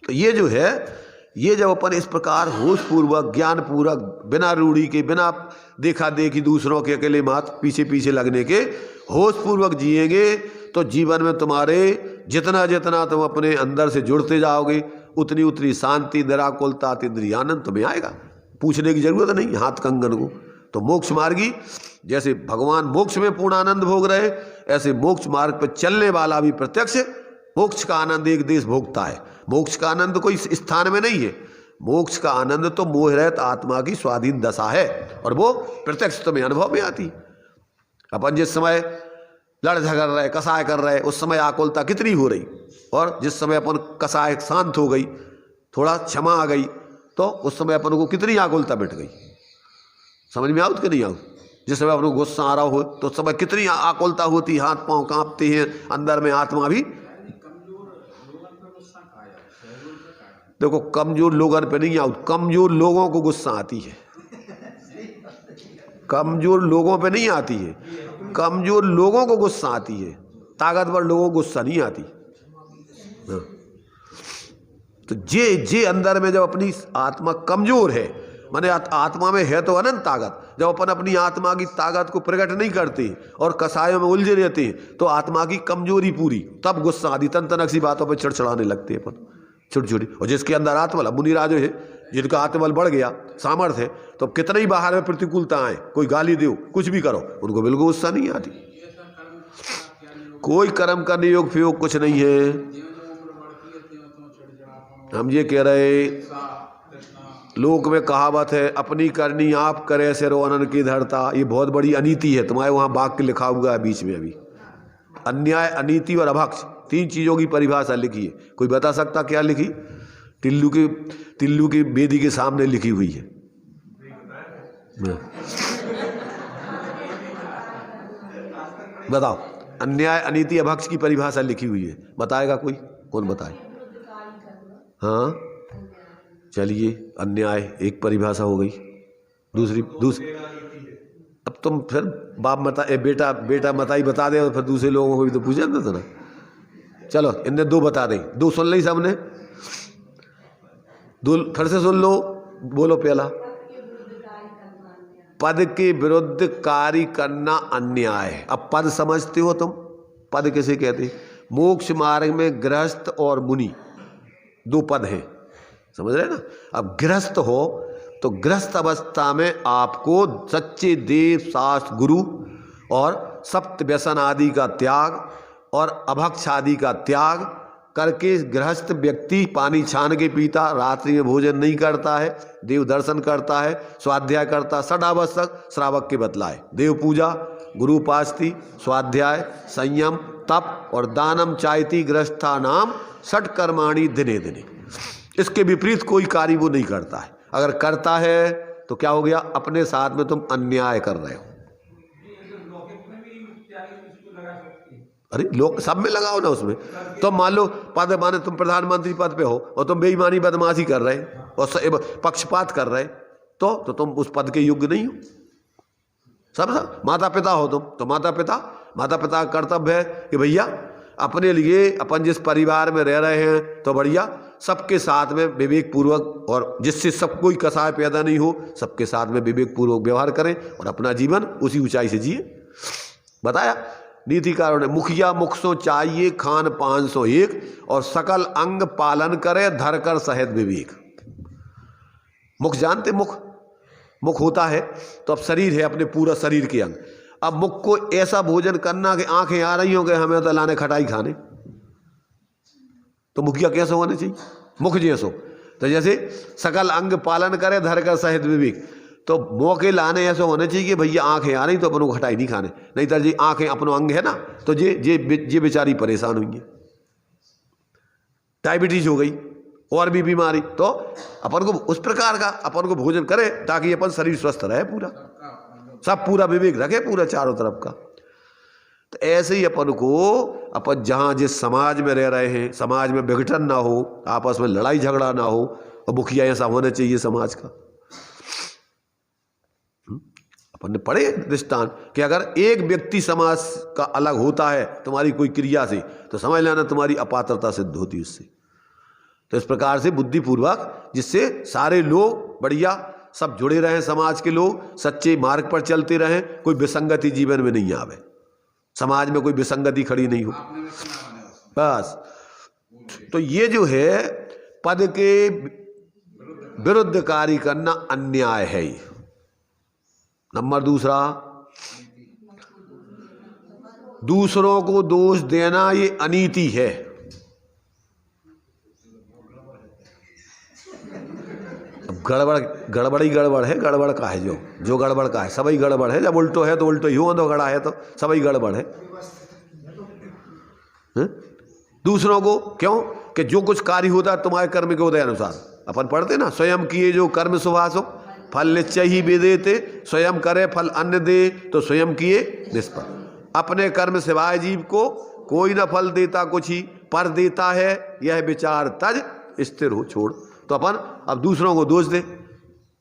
तो ये जो है, ये जब अपन इस प्रकार होश पूर्वक ज्ञान पूर्वक बिना रूढ़ी के, बिना देखा देखी दूसरों के अकेले मात पीछे पीछे लगने के होश पूर्वक जिएंगे, तो जीवन में तुम्हारे जितना जितना तुम अपने अंदर से जुड़ते जाओगे उतनी उतनी शांति निराकुलता इंद्रिय आनंद तुम्हें आएगा। पूछने की जरूरत नहीं हाथ कंगन को। तो मोक्ष मार्गी जैसे भगवान मोक्ष में पूर्ण आनंद भोग रहे, ऐसे मोक्ष मार्ग पर चलने वाला भी प्रत्यक्ष मोक्ष का आनंद एक देश भोगता है। मोक्ष का आनंद कोई स्थान में नहीं है, मोक्ष का आनंद तो मोहरहित आत्मा की स्वाधीन दशा है और वो प्रत्यक्ष तुम्हें अनुभव में आती। अपन जिस समय लड़ झगड़ रहे, कसाय कर रहे, उस समय आकुलता कितनी हो रही, और जिस समय अपन कसाय शांत हो गई, थोड़ा क्षमा आ गई, तो उस समय अपन को कितनी आकुलता मिट गई। समझ में आउत कि नहीं आउत? जिस समय अपन को गुस्सा आ रहा हो तो उस समय कितनी आकुलता होती, हाथ पांव कांपते हैं, अंदर में आत्मा भी। देखो कमजोर लोगों पे नहीं आउत, कमजोर लोगों को गुस्सा आती है, कमजोर लोगों पे नहीं आती है, कमजोर लोगों को गुस्सा आती है, ताकतवर लोगों को गुस्सा नहीं आती। हाँ। तो जे अंदर में जब अपनी आत्मा कमजोर है, माने आत्मा में है तो अनंत ताकत, जब अपन अपनी आत्मा की ताकत को प्रकट नहीं करते और कसायों में उलझे रहते हैं तो आत्मा की कमजोरी पूरी, तब गुस्सा आदि तन तनक सी बातों पर चिड़चिड़ाने लगते हैं अपन छोटी छोटी। और जिसके अंदर आत्मबल, मुनिराज है जिनका आत्मबल बढ़ गया, सामर्थ्य है, तो कितना ही बाहर में प्रतिकूलता आए, कोई गाली दो, कुछ भी करो, उनको बिल्कुल गुस्सा नहीं आती। कोई कर्म का नियोग फयोग कुछ नहीं है। हम ये कह रहे, लोक में कहावत है, अपनी करनी आप करे सिरो अनन की धरता। ये बहुत बड़ी अनीति है, तुम्हारे वहाँ वाक्य लिखा हुआ है बीच में अभी। अन्याय, अनीति और अभक्ष, तीन चीजों की परिभाषा लिखी है। कोई बता सकता क्या लिखी? टिल्लू की बेदी के सामने लिखी हुई है। बताओ, अन्याय अनीति अभक्ष की परिभाषा लिखी हुई है, बताएगा कोई? कौन बताए? हाँ चलिए, अन्याय एक परिभाषा हो गई, दूसरी अब तुम फिर बाप मता बेटा मताई बता दे और फिर दूसरे लोगों को भी तो पूछा ना था। चलो इनने दो बता दें, दो सुन ली सबने, दो फिर से सुन लो। बोलो पहला, पद के विरुद्ध कार्य करना अन्याय। अब पद समझते हो तुम? पद किसे कहते हैं? मोक्ष मार्ग में गृहस्थ और मुनि दो पद हैं, समझ रहे ना? अब गृहस्थ हो तो गृहस्थ अवस्था में आपको सच्चे देव शास्त्र गुरु और सप्त व्यसन आदि का त्याग और अभक्ष आदि का त्याग करके गृहस्थ व्यक्ति पानी छान के पीता, रात्रि में भोजन नहीं करता है, देव दर्शन करता है, स्वाध्याय करता, षड आवश्यक श्रावक के बतलाए, देव पूजा, गुरु उपासती, स्वाध्याय, संयम, तप और दानम चायती गृहस्था नाम षट कर्माणि दिने दिने। इसके विपरीत कोई कार्य वो नहीं करता है। अगर करता है तो क्या हो गया? अपने साथ में तुम अन्याय कर रहे हो। अरे लोग सब में लगाओ ना उसमें। तो मान लो पद, माने तुम प्रधानमंत्री पद पे हो और तुम बेईमानी बदमाशी कर रहे और पक्षपात कर रहे, तो तुम उस पद के योग्य नहीं हो। सब माता पिता हो तुम तो माता पिता का कर्तव्य है कि भैया अपने लिए अपन जिस परिवार में रह रहे हैं तो बढ़िया सबके साथ में विवेक पूर्वक, और जिससे सब कोई कसाय पैदा नहीं हो, सबके साथ में विवेक पूर्वक व्यवहार करें और अपना जीवन उसी ऊंचाई से जिए। बताया नीतिकारों ने, मुखिया मुख सो चाहिए खान 501 और सकल अंग पालन करे धर कर सहित विवेक। मुख जानते, मुख होता है तो अब शरीर है, अपने पूरा शरीर के अंग। अब मुख को ऐसा भोजन करना कि आंखें आ रही हो गए हमें तो लाने खटाई खाने, तो मुखिया कैसे होने चाहिए? मुख जैसो। तो जैसे सकल अंग पालन करे धर कर सहित विवेक, तो मौके लाने ऐसे होने चाहिए कि भैया आंखें आ रही तो अपन को खटाई नहीं खाने, नहीं तो जी आंखें अपनो अंग है ना, तो ये बेचारी परेशान हुई, डायबिटीज हो गई और भी बीमारी, तो अपन को उस प्रकार का अपन को भोजन करे ताकि अपन शरीर स्वस्थ रहे, पूरा सब पूरा विवेक रखे पूरा चारों तरफ का। तो ऐसे ही अपन को, अपन जहाँ जिस समाज में रह रहे हैं, समाज में विघटन ना हो, आपस में लड़ाई झगड़ा ना हो, और मुखिया ऐसा होना चाहिए समाज का। अपन ने पढ़े दृष्टांत कि अगर एक व्यक्ति समाज का अलग होता है तुम्हारी कोई क्रिया से, तो समझ लेना तुम्हारी अपात्रता सिद्ध होती उससे। तो इस प्रकार से बुद्धिपूर्वक, जिससे सारे लोग बढ़िया सब जुड़े रहें, समाज के लोग सच्चे मार्ग पर चलते रहें, कोई विसंगति जीवन में नहीं आवे, समाज में कोई विसंगति खड़ी नहीं हो बस। तो ये जो है पद के विरुद्ध कार्य करना अन्याय है। नंबर दूसरा, दूसरों को दोष देना ये अनीति है। अब गड़बड़ है, गड़बड़ का है, जो गड़बड़ का है सभी गड़बड़ है। जब उल्टो है तो उल्टो ही हो, गड़ा है तो सभी गड़बड़ है। दूसरों को क्यों कि जो कुछ कार्य होता है तुम्हारे कर्म के उदय अनुसार, अपन पढ़ते ना, स्वयं किए जो कर्म सुभाषो फल निश्चय ही विदेते, स्वयं करे फल अन्य दे तो स्वयं किए निष्फल। अपने कर्म सिवाय जीव को कोई न फल देता कुछ ही, पर देता है यह विचार तज स्थिर हो छोड़। तो अपन अब दूसरों को दोष दे,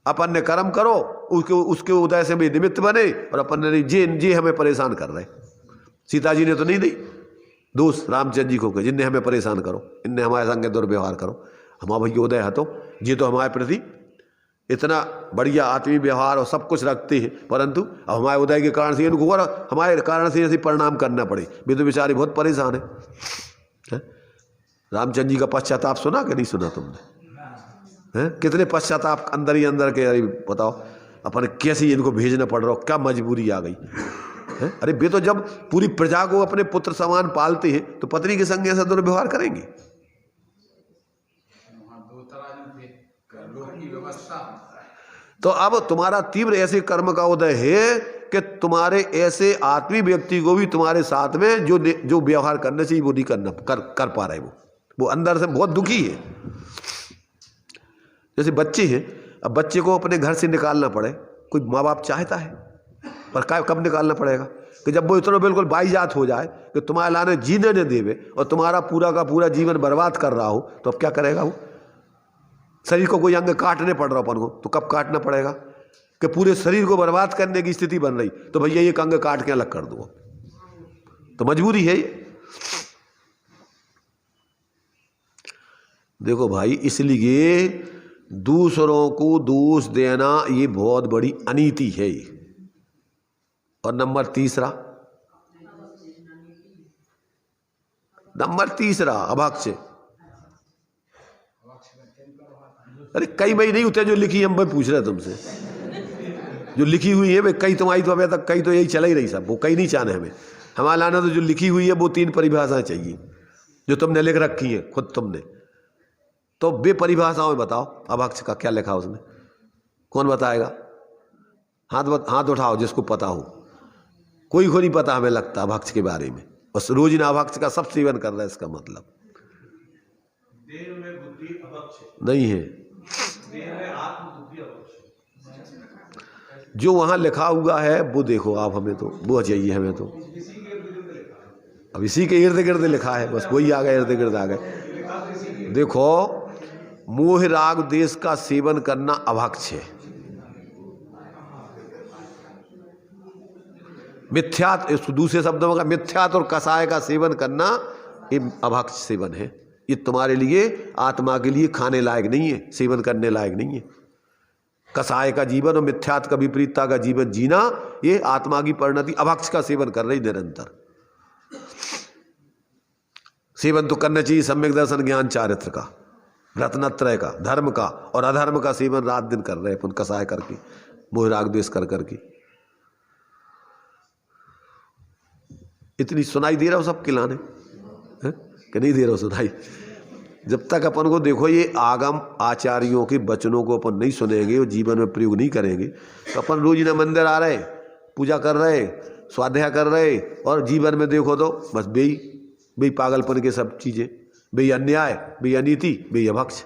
अपन ने कर्म करो उसके उदय से भी निमित्त बने, और अपन ने जे हमें परेशान कर रहे। सीता जी ने तो नहीं दी दोष रामचंद्र जी को, जिनने हमें परेशान करो, इनने हमारे संग दुर्व्यवहार करो, हमारा भैया उदय है तो ये तो हमारे प्रति इतना बढ़िया आत्मीय व्यवहार और सब कुछ रखते हैं, परंतु अब हमारे उदय के कारण से इनको और हमारे कारण से ऐसे परिणाम करना पड़े, वे तो बेचारे बहुत परेशान है। रामचंद्र जी का पश्चाताप सुना कि नहीं सुना तुमने? हैं कितने पश्चाताप अंदर ही अंदर के, अरे बताओ अपन कैसे इनको भेजना पड़ रहा हो, क्या मजबूरी आ गई है? अरे वे तो जब पूरी प्रजा को अपने पुत्र समान पालते हैं तो पत्नी के संग ऐसा दुर्व्यवहार करेंगे? तो अब तुम्हारा तीव्र ऐसे कर्म का उदय है कि तुम्हारे ऐसे आत्मीय व्यक्ति को भी तुम्हारे साथ में जो व्यवहार करना चाहिए वो नहीं कर पा रहे, वो अंदर से बहुत दुखी है। जैसे बच्चे हैं, अब बच्चे को अपने घर से निकालना पड़े, कोई माँ बाप चाहता है, पर कब निकालना पड़ेगा कि जब वो इतना बिल्कुल बाईजात हो जाए कि तुम्हारे लाने जीने न देवे और तुम्हारा पूरा का पूरा जीवन बर्बाद कर रहा हो, तो अब क्या करेगा वो? शरीर को कोई अंग काटने पड़ रहा अपन को, तो कब काटना पड़ेगा कि पूरे शरीर को बर्बाद करने की स्थिति बन रही, तो भैया एक अंग काट के अलग कर दो, तो मजबूरी है ये। देखो भाई, इसलिए दूसरों को दोष देना ये बहुत बड़ी अनीति है। और नंबर तीसरा अभक्ष। अरे कई भाई नहीं होते जो लिखी, हम भाई पूछ रहे तुमसे जो लिखी हुई है, भाई कई तुम्हारी तो अभी तक कई तो यही चला ही रही सब, वो कई नहीं चाहने हमें, हमारा लाना तो जो लिखी हुई है वो 3 परिभाषाएं चाहिए जो तुमने लिख रखी है खुद तुमने। तो बे परिभाषाओं में बताओ अभक्ष का क्या लिखा उसमें, कौन बताएगा? हाथ उठाओ जिसको पता हो। कोई को नहीं पता हमें लगता अभक्ष के बारे में, बस रोज ना अभक्ष का सब सेवन कर रहा है, इसका मतलब देह में बुद्धि अभक्ष नहीं है। देह में आत्म बुद्धि अभक्ष। जो वहां लिखा हुआ है वो देखो आप, हमें तो वो चाहिए, हमें तो अब इसी के इर्द गिर्द लिखा है, बस वही आ गए, इर्द गिर्द आ गए। देखो, मोह राग देश का सेवन करना अभक्ष है। मिथ्यात, दूसरे शब्दों का मिथ्यात और कसाय का सेवन करना ये अभक्ष सेवन है। ये तुम्हारे लिए आत्मा के लिए खाने लायक नहीं है, सेवन करने लायक नहीं है। कसाय का जीवन और मिथ्यात का विपरीतता का जीवन जीना, ये आत्मा की परिणति अभक्ष का सेवन कर रही निरंतर। सेवन तो करना चाहिए सम्यक दर्शन ज्ञान चारित्र का, रत्नत्रय का, धर्म का और अधर्म का सेवन रात दिन कर रहे अपन कसाय करके, मोह राग द्वेष कर करके। इतनी सुनाई दे रहा हो सब खिलाने कि नहीं दे रहा हो सुनाई? जब तक अपन को देखो ये आगम आचार्यों के वचनों को अपन नहीं सुनेंगे और जीवन में प्रयोग नहीं करेंगे तो अपन रोज ना मंदिर आ रहे, पूजा कर रहे, स्वाध्याय कर रहे और जीवन में देखो तो बस बेई पागलपन के सब चीजें, बेई अन्याय, बेई अनीति, बेई अभक्ष।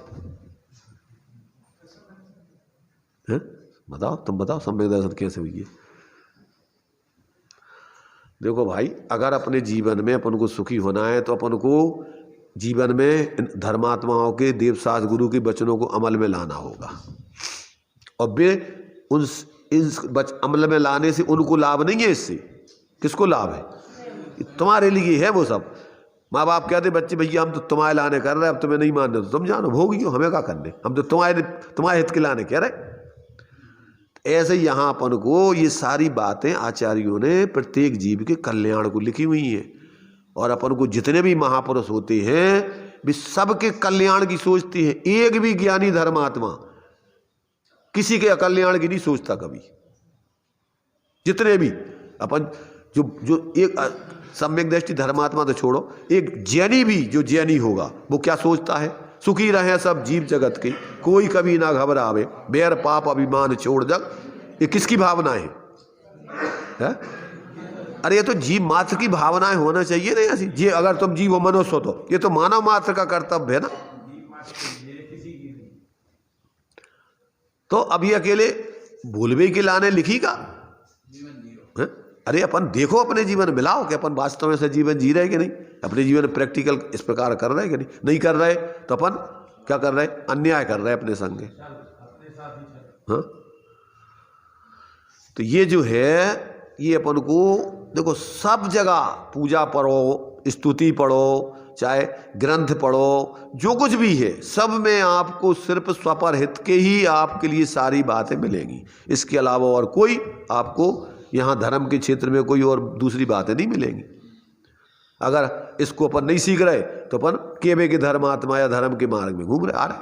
बताओ, तुम बताओ सम्यक दर्शन कैसे हुई है? देखो भाई, अगर अपने जीवन में अपन को सुखी होना है तो अपन को जीवन में धर्मात्माओं के देवशास्त्र गुरु के वचनों को अमल में लाना होगा। और वे उन अमल में लाने से उनको लाभ नहीं है, इससे किसको लाभ है? तुम्हारे लिए है वो सब। माँ बाप कहते बच्चे भैया हम तो तुम्हारे लाने कर रहे हैं, अब तुम्हें नहीं मान रहे तो तुम जानो, भोगियो, हमें क्या करने, हम तो तुम्हारे हित के लाने कह रहे। ऐसे यहाँ अपन को ये सारी बातें आचार्यों ने प्रत्येक जीव के कल्याण को लिखी हुई हैं। और अपन को जितने भी महापुरुष होते हैं वे सबके कल्याण की सोचते हैं। एक भी ज्ञानी धर्मात्मा किसी के अकल्याण की नहीं सोचता कभी। जितने भी अपन जो एक सम्यक दृष्टि धर्मात्मा तो छोड़ो, एक जैनी भी जो जैनी होगा वो क्या सोचता है? सुखी रहे सब जीव जगत के, कोई कभी ना घबरावे, बैर पाप अभिमान छोड़ जग। ये किसकी भावना है? अरे ये तो जीव मात्र की भावनाएं होना चाहिए ना ऐसी। ये अगर तुम जीव हो, मनुष्य हो, तो ये तो मानव मात्र का कर्तव्य है ना। तो अब ये अकेले भूलवे के लाने लिखी का? अरे अपन देखो, अपने जीवन मिलाओ कि अपन वास्तव में से जीवन जी रहे कि नहीं, अपने जीवन में प्रैक्टिकल इस प्रकार कर रहे कि नहीं कर रहे तो अपन क्या कर रहे? अन्याय कर रहे अपने संग। हाँ, तो ये जो है ये अपन को देखो सब जगह पूजा पढ़ो, स्तुति पढ़ो, चाहे ग्रंथ पढ़ो, जो कुछ भी है सब में आपको सिर्फ स्वपर हित के ही आपके लिए सारी बातें मिलेंगी। इसके अलावा और कोई आपको यहाँ धर्म के क्षेत्र में कोई और दूसरी बातें नहीं मिलेंगी। अगर इसको अपन नहीं सीख रहे तो अपन केवे के धर्मात्मा या धर्म के मार्ग में घूम रहे आ रहे,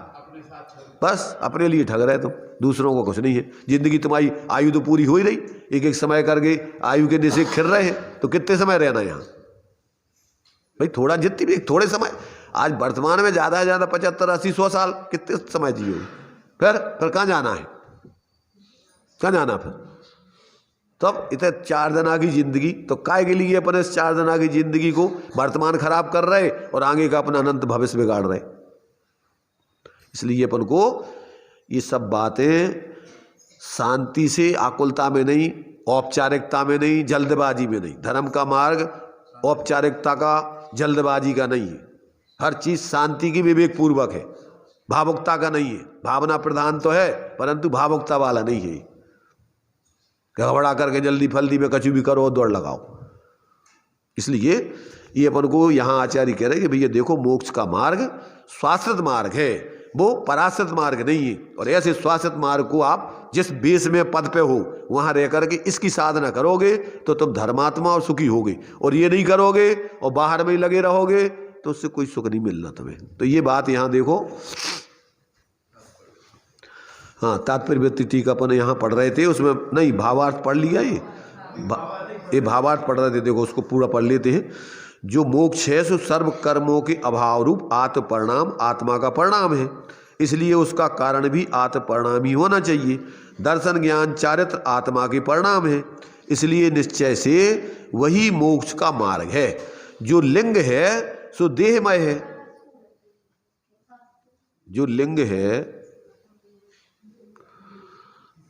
बस अपने लिए ठग रहे तुम, दूसरों को कुछ नहीं है। जिंदगी तुम्हारी आयु तो पूरी हो ही रही, एक एक समय करके आयु के निशे खिर रहे हैं, तो कितने समय रहना यहाँ भाई? थोड़ा जितनी भी थोड़े समय, आज वर्तमान में ज़्यादा से ज़्यादा 75, 80, 100 साल, कितने समय जियोगे? फिर कहाँ जाना है? कहाँ जाना फिर? तब इतने 4 दिना की जिंदगी, तो काय के लिए अपन इस 4 दिना की जिंदगी को वर्तमान खराब कर रहे और आगे का अपना अनंत भविष्य बिगाड़ रहे। इसलिए अपन को ये सब बातें शांति से, आकुलता में नहीं, औपचारिकता में नहीं, जल्दबाजी में नहीं। धर्म का मार्ग औपचारिकता का, जल्दबाजी का नहीं है। हर चीज शांति की, विवेक पूर्वक है, भावुकता का नहीं है। भावना प्रधान तो है परंतु भावुकता वाला नहीं है। घबरा करके जल्दी फल्दी में कछु भी करो, दौड़ लगाओ। इसलिए ये अपन को यहाँ आचार्य कह रहे हैं कि भैया देखो, मोक्ष का मार्ग शाश्वत मार्ग है, वो पराश्रित मार्ग नहीं है। और ऐसे शाश्वत मार्ग को आप जिस बेस में पद पे हो वहाँ रह करके इसकी साधना करोगे तो तुम धर्मात्मा और सुखी होगे। और ये नहीं करोगे और बाहर में ही लगे रहोगे तो उससे कोई सुख नहीं मिलना तुम्हें। तो ये बात यहाँ देखो। हाँ, तात्पर्य वृत्ति टीका अपन यहाँ पढ़ रहे थे, उसमें नहीं भावार्थ पढ़ लिया। ये भावार्थ पढ़ रहे थे, देखो उसको पूरा पढ़ लेते हैं। जो मोक्ष है सो सर्व कर्मों के अभाव रूप आत्म परिणाम आत्मा का परिणाम है, इसलिए उसका कारण भी आत्म परिणाम ही होना चाहिए। दर्शन ज्ञान चारित्र आत्मा के परिणाम है, इसलिए निश्चय से वही मोक्ष का मार्ग है। जो लिंग है सो देहमय है। जो लिंग है,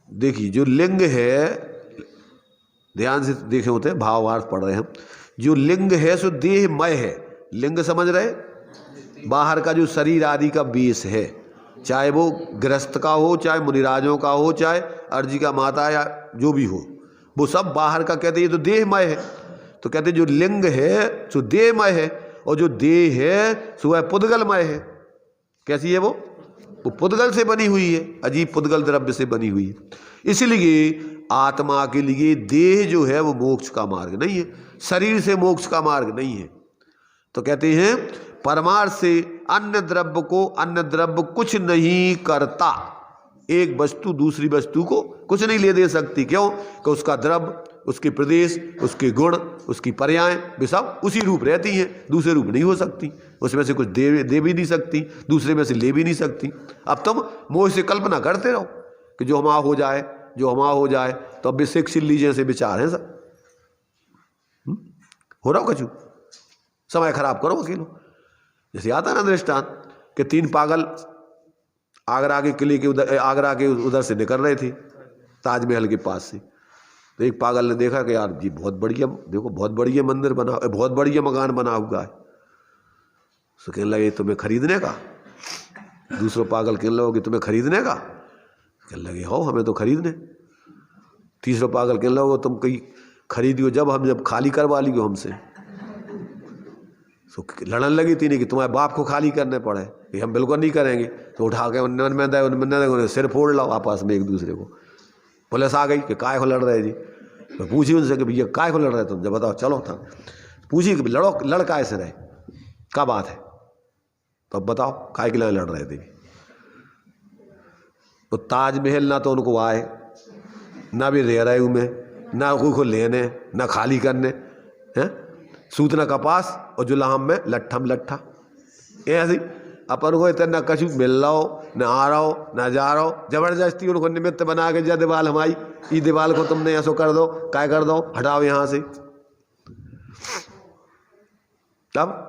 देखिए जो लिंग है, ध्यान से देखे होते हैं, भावार्थ पढ़ रहे हैं हम। जो लिंग है सो देहमय है। लिंग समझ रहे? बाहर का जो शरीर आदि का बेस है, चाहे वो गृहस्थ का हो, चाहे मुनिराजों का हो, चाहे अर्जी का माता या जो भी हो, वो सब बाहर का कहते हैं ये तो देहमय है। तो कहते जो लिंग है सो देहमय है और जो देह है सो वह पुद्गलमय है। कैसी है वो पुद्गल से बनी हुई है, अजीब पुद्गल द्रव्य से बनी हुई है। इसलिए आत्मा के लिए देह जो है वो मोक्ष का मार्ग नहीं है, शरीर से मोक्ष का मार्ग नहीं है। तो कहते हैं परमार्थ से अन्य द्रव्य को अन्य द्रव्य कुछ नहीं करता। एक वस्तु दूसरी वस्तु को कुछ नहीं ले दे सकती। क्यों? कि उसका द्रव्य, उसके प्रदेश, उसके गुण, उसकी पर्याय वे सब उसी रूप रहती हैं, दूसरे रूप नहीं हो सकती। उसमें से कुछ दे भी नहीं सकती, दूसरे में से ले भी नहीं सकती। अब तुम मोह से कल्पना करते रहो कि जो हमारा हो जाए, जो हमारा हो जाए, तो अब भी सिल्ली जैसे विचार हैं सब। हो रहा हो कछु, समय खराब करो अकेलो। जैसे आता ना दृष्टांत कि 3 पागल आगरा के किले के उधर, आगरा के उधर से निकल रहे थे ताजमहल के पास से। तो एक पागल ने देखा कि यार जी बहुत बढ़िया, देखो बहुत बढ़िया मंदिर बना, बहुत बढ़िया मकान बना हुआ है। तो कहने लगे तुम्हें खरीदने का। दूसरा पागल कहने लगे कि तुम्हें खरीदने का। कहने लगे हो हमें तो खरीदने। तीसरा पागल कहने लगे तुम कहीं खरीदियो जब खाली करवा लियो हमसे। तो लड़न लगी थी नहीं कि तुम्हारे बाप को खाली करने पड़े, कि हम बिल्कुल नहीं करेंगे। तो उठा के उन्होंने सिर फोड़ लो आपस में एक दूसरे को। पुलिस आ गई कि काय को लड़ रहे जी। तो पूछी उनसे कि भैया काय को लड़ रहे तुम, जब बताओ चलो था। पूछी कि लड़ो, लड़ काय से रहे, क्या बात है, तो अब बताओ काय के लिए लड़ रहे थे। तो ताजमहल ना तो उनको आए, ना भी रह रहे में, ना कोई को लेने, ना खाली करने हैं। सूतना कपास और जुलाम में लट्ठम लट्ठा। ऐसी अपन को इतना कछु मिल रहा हो, न आ रहा हो, न जा रहा हो, जबरदस्ती उनको निमित्त बना के जा दीवाल हमारी, ये दीवाल को तुमने ऐसा कर दो, काय कर दो, हटाओ यहाँ से। तब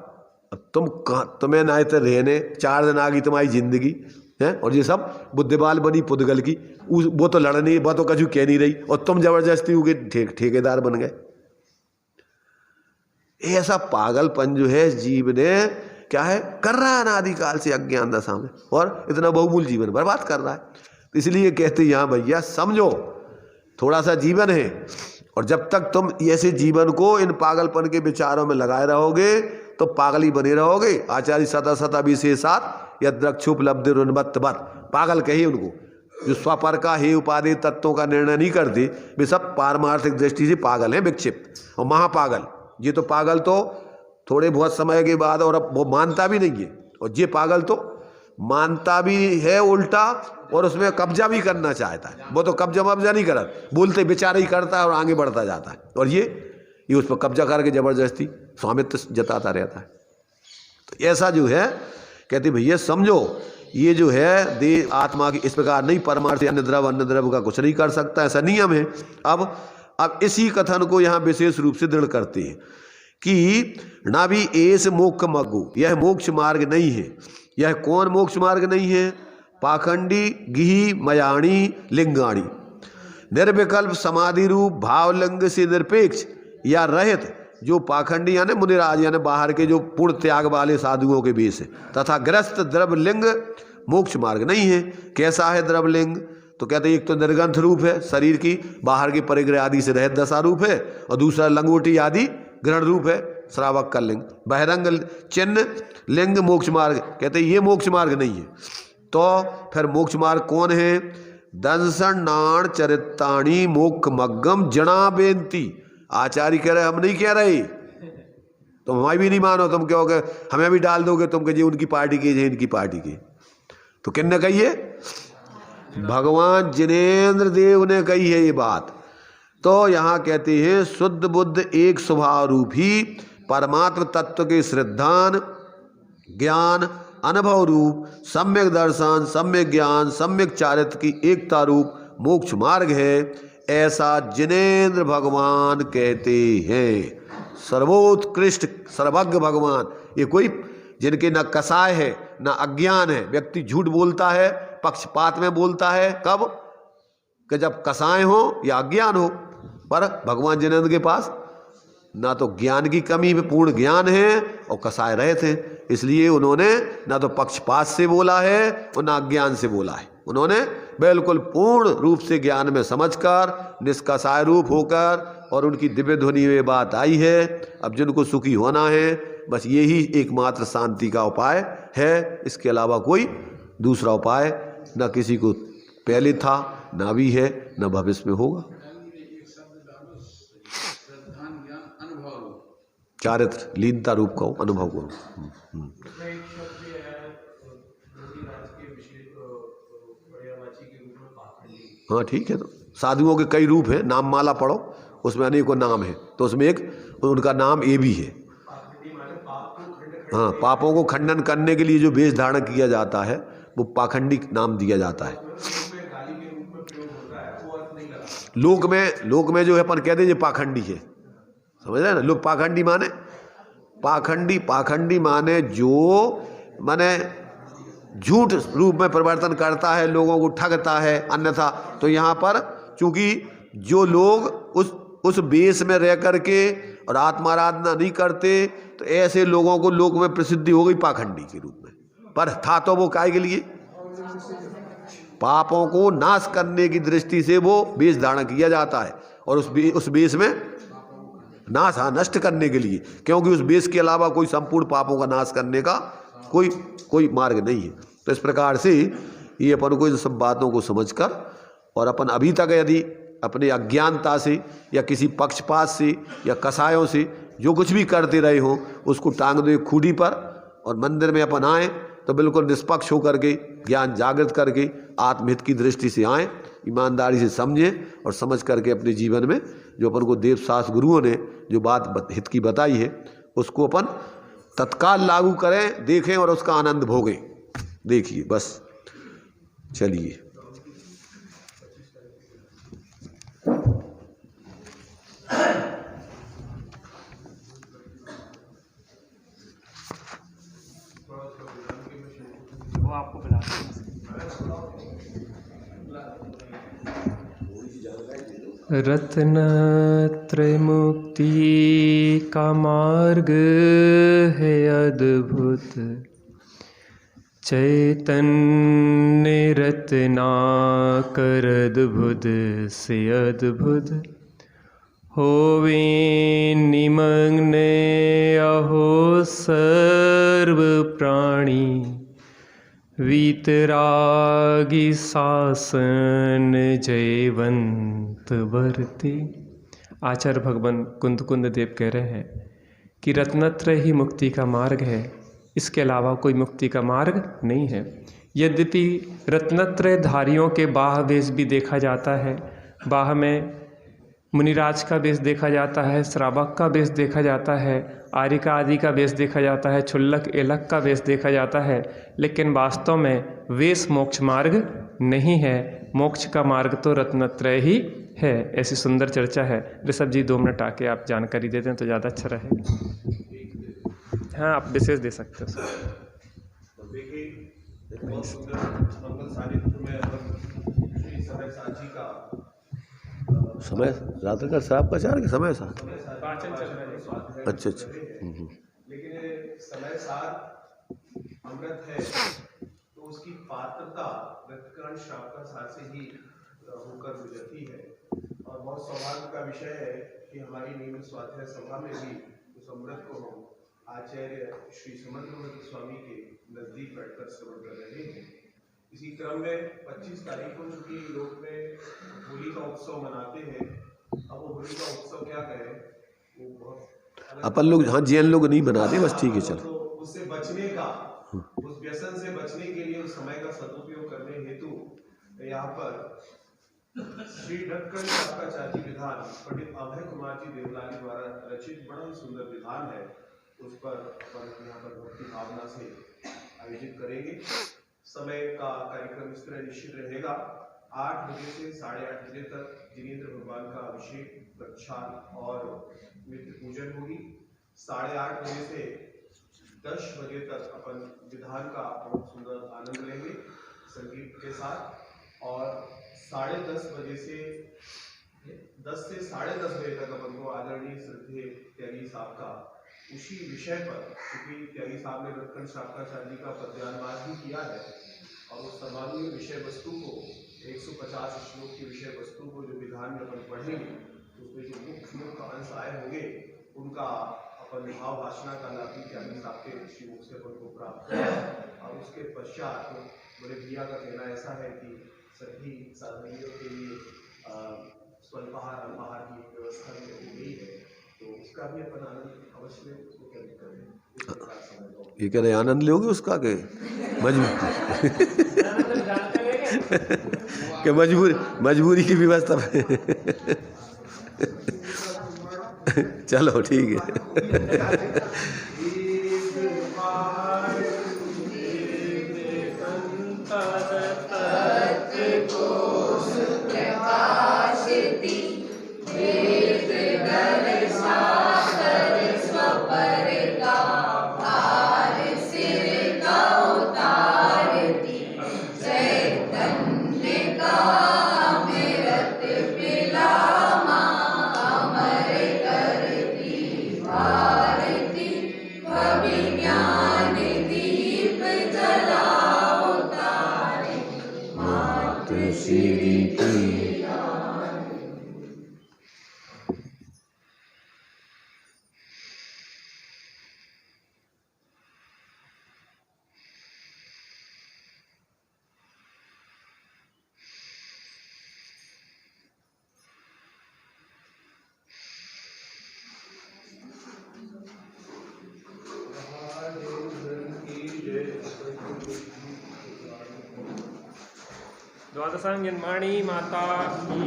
तुम्हें ना इतने रहने 4 दिन आ गई तुम्हारी जिंदगी है, और ये सब बुद्धिबाल बनी पुद्गल की। वो तो लड़ नहीं, वो तो कछु कह नहीं रही, और तुम जबरदस्ती उनके ठेकेदार बन गए। ऐसा पागलपन जो है जीव ने क्या है कर रहा है अनादिकाल से अज्ञान दशा में, और इतना बहुमूल्य जीवन बर्बाद कर रहा है। तो इसलिए कहते यहाँ भैया समझो, थोड़ा सा जीवन है, और जब तक तुम ऐसे जीवन को इन पागलपन के विचारों में लगाए रहोगे तो पागल ही बने रहोगे। आचार्य सता विशेषात यद्रक्षुपलब्धि रुन्मत्तवत्, पागल कही उनको जो स्वपर का हे उपादेय तत्वों का निर्णय नहीं करते, वे सब पारमार्थिक दृष्टि से पागल हैं, विक्षिप्त और महापागल। ये तो पागल तो थोड़े बहुत समय के बाद, और अब वो मानता भी नहीं है, और ये पागल तो मानता भी है उल्टा, और उसमें कब्जा भी करना चाहता है। वो तो कब्जा नहीं कर, बोलते बेचारा ही करता है और आगे बढ़ता जाता है, और ये उस पर कब्जा करके जबरदस्ती स्वामित्व जताता रहता है। तो ऐसा जो है कहते भैया समझो, ये जो है देह आत्मा की इस प्रकार नहीं, परमार्थ अन्य द्रव्य का कुछ नहीं कर सकता, ऐसा नियम है। अब इसी कथन को यहाँ विशेष रूप से दृढ़ करते हैं कि ना भी एस मोक्ष मग्गु, यह मोक्ष मार्ग नहीं है। यह कौन मोक्ष मार्ग नहीं है? पाखंडी गिही मयाणी लिंगाणी, निर्विकल्प समाधि रूप भावलिंग से निरपेक्ष या रहित जो पाखंडी यानी मुनिराज यानी बाहर के जो पूर्ण त्याग वाले साधुओं के बीच है, तथा ग्रस्त द्रव्यलिंग मोक्ष मार्ग नहीं है। कैसा है द्रव्यलिंग? तो कहते हैं एक तो निर्गंथ रूप है, शरीर की बाहर के परिग्रह आदि से रहित दशा रूप है, और दूसरा लंगोटी आदि ग्रहण रूप है, श्रावक का लिंग। बहिरंग चिन्ह लिंग मोक्ष मार्ग, कहते हैं ये मोक्ष मार्ग नहीं है। तो फिर मोक्ष मार्ग कौन है? दंसन नाण चरिताणी मोक्ष मग्गम जना बेनती। आचार्य कह रहे हम नहीं कह रहे, तुम हमारी भी नहीं मानो, तुम कहोगे हमें भी डाल दोगे, तुम कहिए उनकी पार्टी की है इनकी पार्टी की। तो किसने कही है? भगवान जिनेन्द्र देव ने कही है ये बात। तो यहाँ कहते हैं शुद्ध बुद्ध एक स्वभाव रूप ही परमात्म तत्व के श्रद्धान ज्ञान अनुभव रूप सम्यक दर्शन सम्यक ज्ञान सम्यक चारित्र की एकता रूप मोक्ष मार्ग है, ऐसा जिनेन्द्र भगवान कहते हैं। सर्वोत्कृष्ट सर्वज्ञ भगवान, ये कोई जिनके न कसाय है न अज्ञान है। व्यक्ति झूठ बोलता है, पक्षपात में बोलता है, कब? कि जब कसाय हो या अज्ञान हो। पर भगवान जिनेन्द्र के पास ना तो ज्ञान की कमी में पूर्ण ज्ञान है और कसाय रहे थे, इसलिए उन्होंने ना तो पक्षपात से बोला है और ना अज्ञान से बोला है। उन्होंने बिल्कुल पूर्ण रूप से ज्ञान में समझकर निष्कसाय रूप होकर, और उनकी दिव्य ध्वनि में बात आई है। अब जिनको सुखी होना है बस यही एकमात्र शांति का उपाय है। इसके अलावा कोई दूसरा उपाय न किसी को पहले था, ना भी है, न भविष्य में होगा। चारित्र लीनता रूप का अनुभव करो। इसमें एक शब्द ये है मोतीराज के विषय पर्यायवाची के रूप में पाखंडी। हाँ ठीक है, तो साधुओं के कई रूप हैं, नाम माला पढ़ो, उसमें अनेकों नाम है, तो उसमें एक उनका नाम ये भी है। पाखंडी माने पाप को खंड हाँ, पापों को खंडन करने के लिए जो वेश धारण किया जाता है वो पाखंडी नाम दिया जाता है। में गाली के रूप में प्रयोग होता है, वो अर्थ नहीं लगा। लोक में जो है अपन कहते हैं ये पाखंडी है, समझ रहे हैं ना। लोग पाखंडी माने जो माने झूठ रूप में परिवर्तन करता है, लोगों को ठगता है। अन्यथा तो यहाँ पर चूंकि जो लोग उस बेस में रह करके और आत्माराधना नहीं करते, तो ऐसे लोगों को लोक में प्रसिद्धि हो गई पाखंडी के रूप में। पर था तो वो काय के लिए, पापों को नाश करने की दृष्टि से वो बेस धारण किया जाता है, और उस बेस में नाश, हाँ, नष्ट करने के लिए, क्योंकि उस बेस के अलावा कोई संपूर्ण पापों का नाश करने का कोई मार्ग नहीं है। तो इस प्रकार से ये अपन को इन सब बातों को समझकर, और अपन अभी तक यदि अपने अज्ञानता से या किसी पक्षपात से या कसायों से जो कुछ भी करते रहे हो, उसको टांग दो खूंटी पर, और मंदिर में अपन आए तो बिल्कुल निष्पक्ष होकर के, ज्ञान जागृत करके, आत्महित की दृष्टि से आए, ईमानदारी से समझें, और समझ करके अपने जीवन में जो अपन को देव शास्त्र गुरुओं ने जो बात हित की बताई है उसको अपन तत्काल लागू करें, देखें और उसका आनंद भोगें। देखिए बस, चलिए। वो आपको बुला रत्नत्रय मुक्ति का मार्ग है अद्भुत, चैतन्य रत्नाकर अद्भुत से अद्भुत, होवे निमग्न अहो सर्व प्राणी, वीतरागी शासन जयवंत भरती। आचार्य भगवान कुंद देव कह रहे हैं कि रत्नत्रय ही मुक्ति का मार्ग है, इसके अलावा कोई मुक्ति का मार्ग नहीं है। यद्यपि रत्नत्रय धारियों के बाह वेश भी देखा जाता है, बाह में मुनिराज का वेश देखा जाता है, श्रावक का वेश देखा जाता है, आर्यिका आदि का वेश देखा जाता है, क्षुल्लक एलक का वेश देखा जाता है, लेकिन वास्तव में वेश मोक्ष मार्ग नहीं है। मोक्ष का मार्ग तो रत्नत्रय ही है। ऐसी सुंदर चर्चा है। ऋषभ जी 2 मिनट आके आप जानकारी दे दें तो ज़्यादा अच्छा रहेगा। हाँ, आप विशेष दे सकते हो। देखिए, बहुत सुंदर मंगल सानिध्य में श्री समय साची का समय रात्रि का शराब का चार के समय सा, पाचन चल रहा है। अच्छा। लेकिन समय सार अमृत है, तो उसकी पात्रता रत्कर्ण श्राप का सार से ही होकर गुजरती है। और बहुत सौभाग्य का विषय है कि हमारी नियमित स्वाध्याय सभा में भी उस अमृत को हम आचार्य श्री समंद्रमत स्वामी के नजदीक बैठकर श्रवण कर रहे हैं। इसी क्रम में 25 तारीख को चूंकि लोग में होली का उत्सव मनाते हैं, अब वो होली का उत्सव क्या कहें, वो बहुत अपन लोग, हाँ, जैन लोग नहीं बनाते, बस ठीक है, चलो। तो उससे बचने का, उस व्यसन से बचने के लिए उस समय का सदुपयोग करने हेतु यहाँ पर श्री ढक्कन शास्त्राचार्य विधान पंडित अभय कुमार जी देवलानी द्वारा रचित बड़ा ही सुंदर विधान है, उस पर यहाँ पर भक्ति भावना से आयोजित करेंगे। समय का कार्यक्रम इस तरह निश्चित रहेगा, 8 बजे से 8:30 बजे तक जिनेंद्र भगवान का अभिषेक, प्रक्षाल और नित्य पूजन होगी। 8:30 बजे से 10 बजे तक अपन विधान का बहुत सुंदर आनंद लेंगे संगीत के साथ, और 10:30 बजे से 10 से 10:30 बजे तक अपन को आदरणीय श्रद्धेय त्यागी साहब का उसी विषय पर, क्योंकि त्यागी साहब ने रत्कन शास्त्राचार्य जी का पद्यानुवाद भी किया है, और उस सर्वांगीण विषय वस्तु को 150 श्लोक की विषय वस्तु को जो विधान में अपन पढ़ेंगे, उसमें जो मुख्य अंश आए होंगे उनका और भाव भाषणा का लाभ भी त्यागी साहब के श्रीमुख से अपन को प्राप्त हुआ। और उसके पश्चात बड़े भैया का कहना ऐसा है कि सभी साधनियों के लिए स्वल्पाहार अल्पाहार की व्यवस्था भी की गई है, तो उसका भी अपन आनंद अवश्य में उसको कैसे करें, इस प्रकार समझ। ये कह रहे आनंद लोगे उसका के मजबूरी की व्यवस्था चलो ठीक है। द्वादशांग जन्माणी माता की